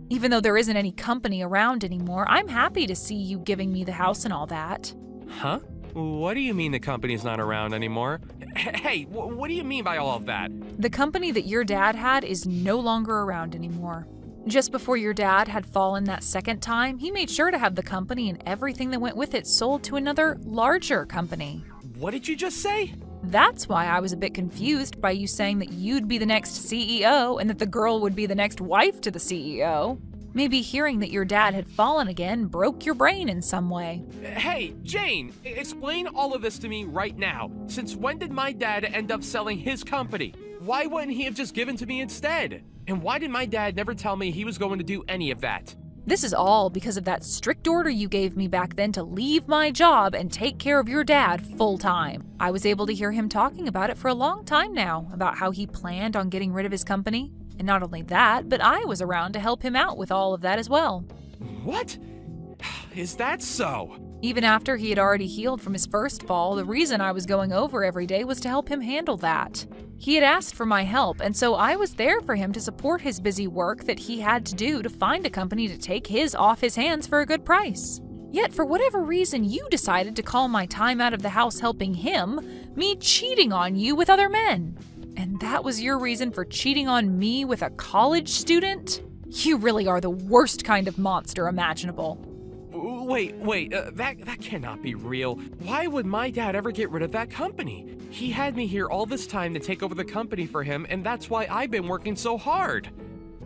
Even though there isn't any company around anymore, I'm happy to see you giving me the house and all that. Huh? What do you mean the company's not around anymore? Hey, what do you mean by all of that? The company that your dad had is no longer around anymore. Just before your dad had fallen that second time, he made sure to have the company and everything that went with it sold to another, larger company. What did you just say? That's why I was a bit confused by you saying that you'd be the next CEO and that the girl would be the next wife to the CEO. Maybe hearing that your dad had fallen again broke your brain in some way. Hey, Jane, explain all of this to me right now. Since when did my dad end up selling his company? Why wouldn't he have just given to me instead? And why did my dad never tell me he was going to do any of that? This is all because of that strict order you gave me back then to leave my job and take care of your dad full time. I was able to hear him talking about it for a long time now, about how he planned on getting rid of his company. And not only that, but I was around to help him out with all of that as well. What? Is that so? Even after he had already healed from his first fall, the reason I was going over every day was to help him handle that. He had asked for my help, and so I was there for him to support his busy work that he had to do to find a company to take his off his hands for a good price. Yet, for whatever reason, you decided to call my time out of the house helping him me cheating on you with other men. And that was your reason for cheating on me with a college student? You really are the worst kind of monster imaginable. Wait, that cannot be real. Why would my dad ever get rid of that company? He had me here all this time to take over the company for him, and that's why I've been working so hard.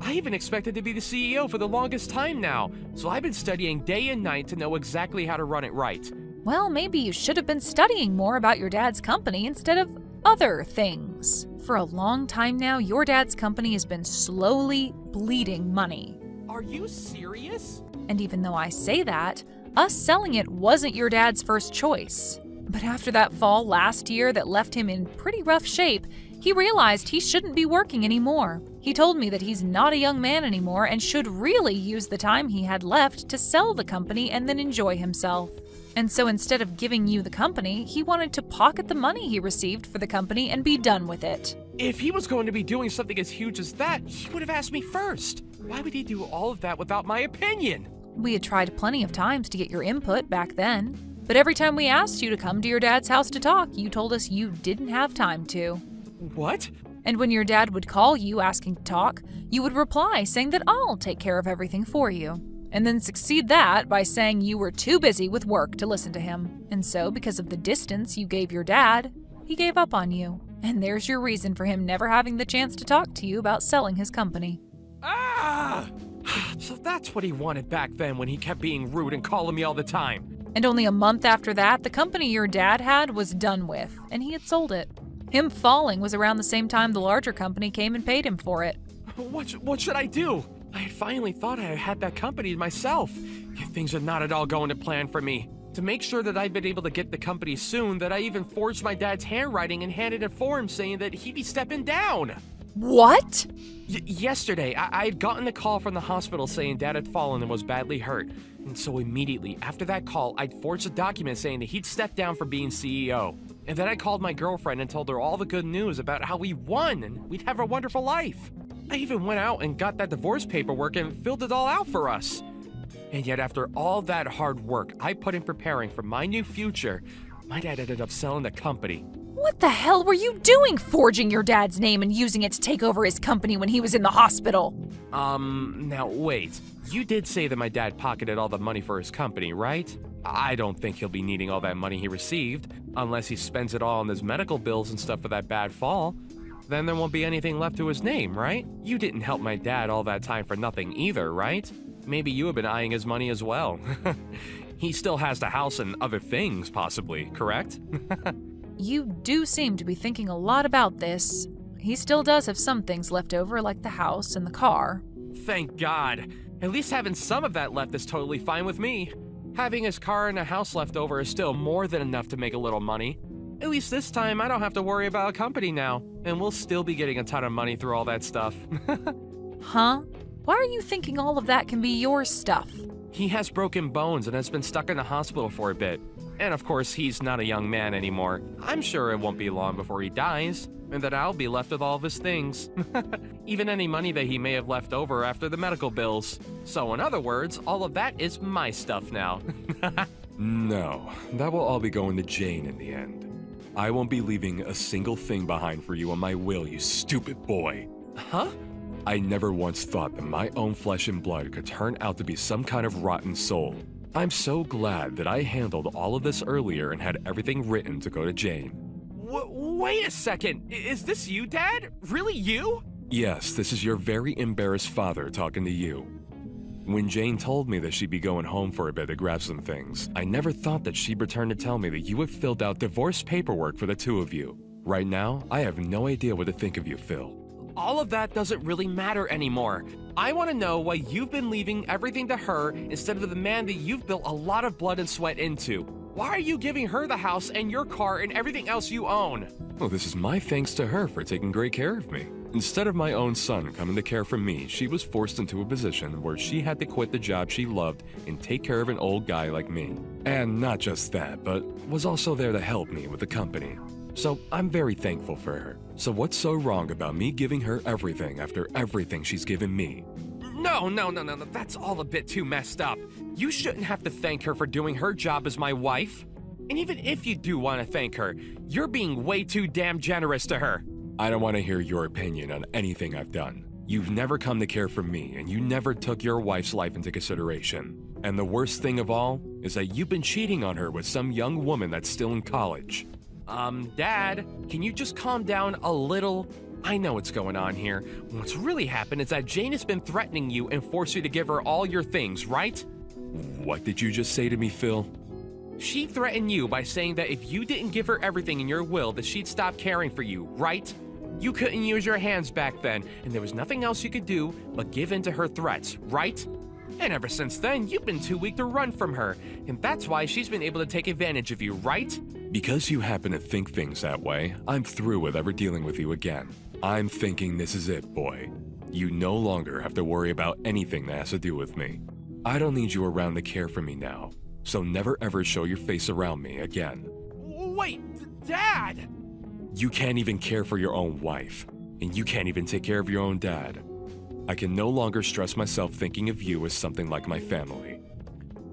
I even expected to be the CEO for the longest time now, so I've been studying day and night to know exactly how to run it right. Well, maybe you should have been studying more about your dad's company instead of other things. For a long time now, your dad's company has been slowly bleeding money. Are you serious? And even though I say that, us selling it wasn't your dad's first choice. But after that fall last year that left him in pretty rough shape, he realized he shouldn't be working anymore. He told me that he's not a young man anymore and should really use the time he had left to sell the company and then enjoy himself. And so instead of giving you the company, he wanted to pocket the money he received for the company and be done with it. If he was going to be doing something as huge as that, he would have asked me first. Why would he do all of that without my opinion? We had tried plenty of times to get your input back then. But every time we asked you to come to your dad's house to talk, you told us you didn't have time to. What? And when your dad would call you asking to talk, you would reply saying that I'll take care of everything for you. And then succeed that by saying you were too busy with work to listen to him. And so, because of the distance you gave your dad, he gave up on you. And there's your reason for him never having the chance to talk to you about selling his company. Ah! So that's what he wanted back then when he kept being rude and calling me all the time. And only a month after that, the company your dad had was done with, and he had sold it. Him falling was around the same time the larger company came and paid him for it. What should I do? I had finally thought I had that company myself. Yet things are not at all going to plan for me. To make sure that I'd been able to get the company soon, that I even forged my dad's handwriting and handed it for him saying that he'd be stepping down. What? Yesterday, I had gotten a call from the hospital saying Dad had fallen and was badly hurt. And so immediately after that call, I'd forged a document saying that he'd step down from being CEO. And then I called my girlfriend and told her all the good news about how we won and we'd have a wonderful life. I even went out and got that divorce paperwork and filled it all out for us. And yet after all that hard work I put in preparing for my new future, my dad ended up selling the company. What the hell were you doing forging your dad's name and using it to take over his company when he was in the hospital? Now wait. You did say that my dad pocketed all the money for his company, right? I don't think he'll be needing all that money he received, unless he spends it all on his medical bills and stuff for that bad fall. Then there won't be anything left to his name, right? You didn't help my dad all that time for nothing either, right? Maybe you have been eyeing his money as well. He still has the house and other things, possibly, correct? You do seem to be thinking a lot about this. He still does have some things left over, like the house and the car. thank God. At least having some of that left is totally fine with me. Having his car and a house left over is still more than enough to make a little money. At least this time I don't have to worry about a company now, and we'll still be getting a ton of money through all that stuff. Huh? Why are you thinking all of that can be your stuff? He has broken bones and has been stuck in the hospital for a bit. And of course, he's not a young man anymore. I'm sure it won't be long before he dies, and that I'll be left with all of his things. Even any money that he may have left over after the medical bills. So in other words, all of that is my stuff now. No, that will all be going to Jane in the end. I won't be leaving a single thing behind for you on my will, you stupid boy. Huh? I never once thought that my own flesh and blood could turn out to be some kind of rotten soul. I'm so glad that I handled all of this earlier and had everything written to go to Jane. Wait a second. Is this you, Dad? Really you? Yes, this is your very embarrassed father talking to you. When Jane told me that she'd be going home for a bit to grab some things, I never thought that she'd return to tell me that you had filled out divorce paperwork for the two of you. Right now, I have no idea what to think of you, Phil. All of that doesn't really matter anymore. I want to know why you've been leaving everything to her instead of the man that you've built a lot of blood and sweat into. Why are you giving her the house and your car and everything else you own? Well, this is my thanks to her for taking great care of me. Instead of my own son coming to care for me, she was forced into a position where she had to quit the job she loved and take care of an old guy like me. And not just that, but was also there to help me with the company. So I'm very thankful for her. So what's so wrong about me giving her everything after everything she's given me? No, that's all a bit too messed up. You shouldn't have to thank her for doing her job as my wife. And even if you do want to thank her, you're being way too damn generous to her. I don't want to hear your opinion on anything I've done. You've never come to care for me, and you never took your wife's life into consideration. And the worst thing of all is that you've been cheating on her with some young woman that's still in college. Dad, can you just calm down a little? I know what's going on here. What's really happened is that Jane has been threatening you and forced you to give her all your things, right? What did you just say to me, Phil? She threatened you by saying that if you didn't give her everything in your will, that she'd stop caring for you, right? You couldn't use your hands back then, and there was nothing else you could do but give in to her threats, right? And ever since then, you've been too weak to run from her, and that's why she's been able to take advantage of you, right? Because you happen to think things that way, I'm through with ever dealing with you again. I'm thinking this is it, boy. You no longer have to worry about anything that has to do with me. I don't need you around to care for me now, so never ever show your face around me again. Wait, Dad! You can't even care for your own wife, and you can't even take care of your own dad. I can no longer stress myself thinking of you as something like my family.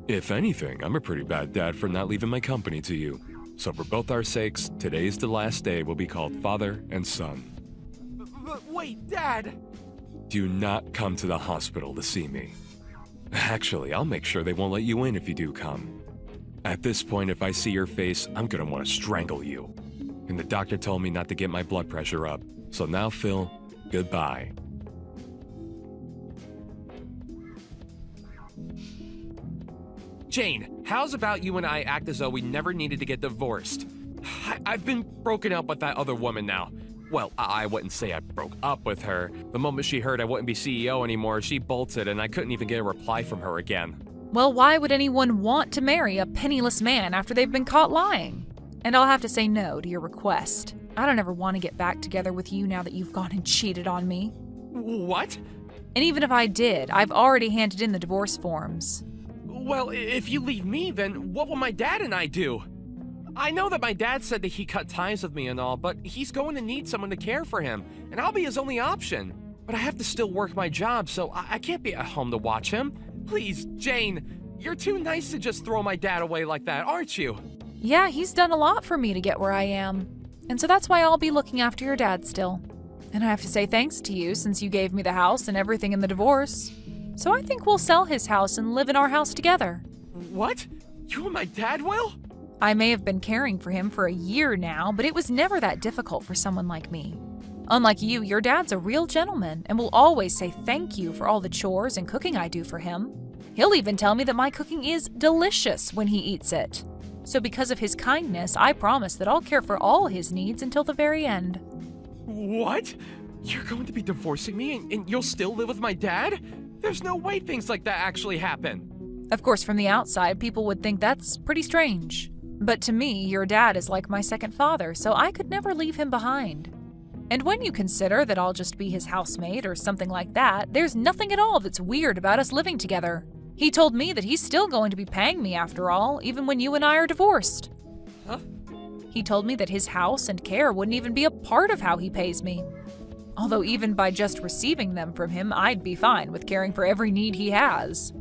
If anything, I'm a pretty bad dad for not leaving my company to you. So for both our sakes, today's the last day will be called father and son. But wait, Dad! Do not come to the hospital to see me. Actually, I'll make sure they won't let you in if you do come. At this point, if I see your face, I'm gonna want to strangle you. And the doctor told me not to get my blood pressure up. So now, Phil, goodbye. Jane, how's about you and I act as though we never needed to get divorced? I've been broken up with that other woman now. Well, I wouldn't say I broke up with her. The moment she heard I wouldn't be CEO anymore, she bolted and I couldn't even get a reply from her again. Well, why would anyone want to marry a penniless man after they've been caught lying? And I'll have to say no to your request. I don't ever want to get back together with you now that you've gone and cheated on me. What? And even if I did, I've already handed in the divorce forms. Well, if you leave me, then what will my dad and I do? I know that my dad said that he cut ties with me and all, but he's going to need someone to care for him, and I'll be his only option. But I have to still work my job, so I can't be at home to watch him. Please, Jane, you're too nice to just throw my dad away like that, aren't you? Yeah, he's done a lot for me to get where I am. And so that's why I'll be looking after your dad still. And I have to say thanks to you since you gave me the house and everything in the divorce. So I think we'll sell his house and live in our house together. What? You and my dad will? I may have been caring for him for a year now, but it was never that difficult for someone like me. Unlike you, your dad's a real gentleman and will always say thank you for all the chores and cooking I do for him. He'll even tell me that my cooking is delicious when he eats it. So because of his kindness, I promise that I'll care for all his needs until the very end. What? You're going to be divorcing me and you'll still live with my dad? There's no way things like that actually happen. Of course, from the outside, people would think that's pretty strange. But to me, your dad is like my second father, so I could never leave him behind. And when you consider that I'll just be his housemate or something like that, there's nothing at all that's weird about us living together. He told me that he's still going to be paying me after all, even when you and I are divorced. Huh? He told me that his house and care wouldn't even be a part of how he pays me. Although even by just receiving them from him, I'd be fine with caring for every need he has.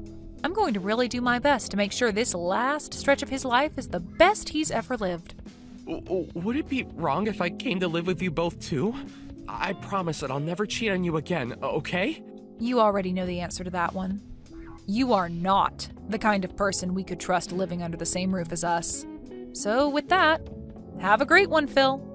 I'm going to really do my best to make sure this last stretch of his life is the best he's ever lived. Would it be wrong if I came to live with you both too? I promise that I'll never cheat on you again, okay? You already know the answer to that one. You are not the kind of person we could trust living under the same roof as us. So with that, have a great one, Phil.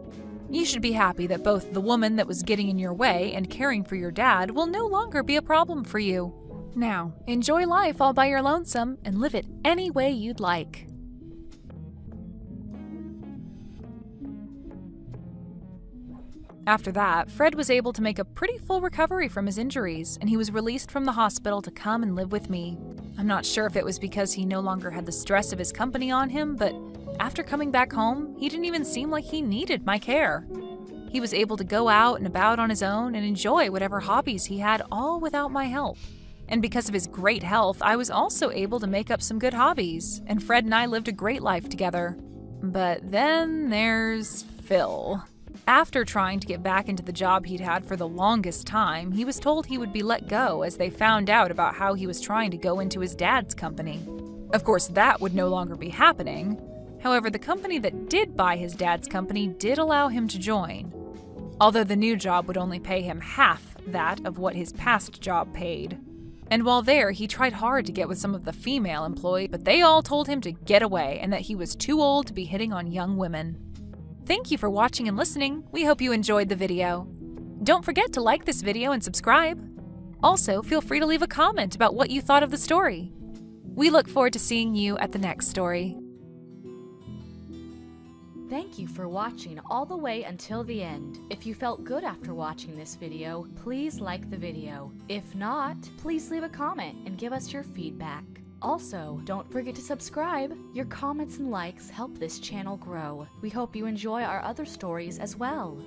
You should be happy that both the woman that was getting in your way and caring for your dad will no longer be a problem for you. Now, enjoy life all by your lonesome and live it any way you'd like. After that, Fred was able to make a pretty full recovery from his injuries, and he was released from the hospital to come and live with me. I'm not sure if it was because he no longer had the stress of his company on him, but after coming back home, he didn't even seem like he needed my care. He was able to go out and about on his own and enjoy whatever hobbies he had, all without my help. And because of his great health, I was also able to make up some good hobbies, and Fred and I lived a great life together. But then there's Phil. After trying to get back into the job he'd had for the longest time, he was told he would be let go as they found out about how he was trying to go into his dad's company. Of course, that would no longer be happening. However, the company that did buy his dad's company did allow him to join, although the new job would only pay him half that of what his past job paid. And while there, he tried hard to get with some of the female employees, but they all told him to get away and that he was too old to be hitting on young women. Thank you for watching and listening. We hope you enjoyed the video. Don't forget to like this video and subscribe. Also, feel free to leave a comment about what you thought of the story. We look forward to seeing you at the next story. Thank you for watching all the way until the end. If you felt good after watching this video, please like the video. If not, please leave a comment and give us your feedback. Also, don't forget to subscribe. Your comments and likes help this channel grow. We hope you enjoy our other stories as well.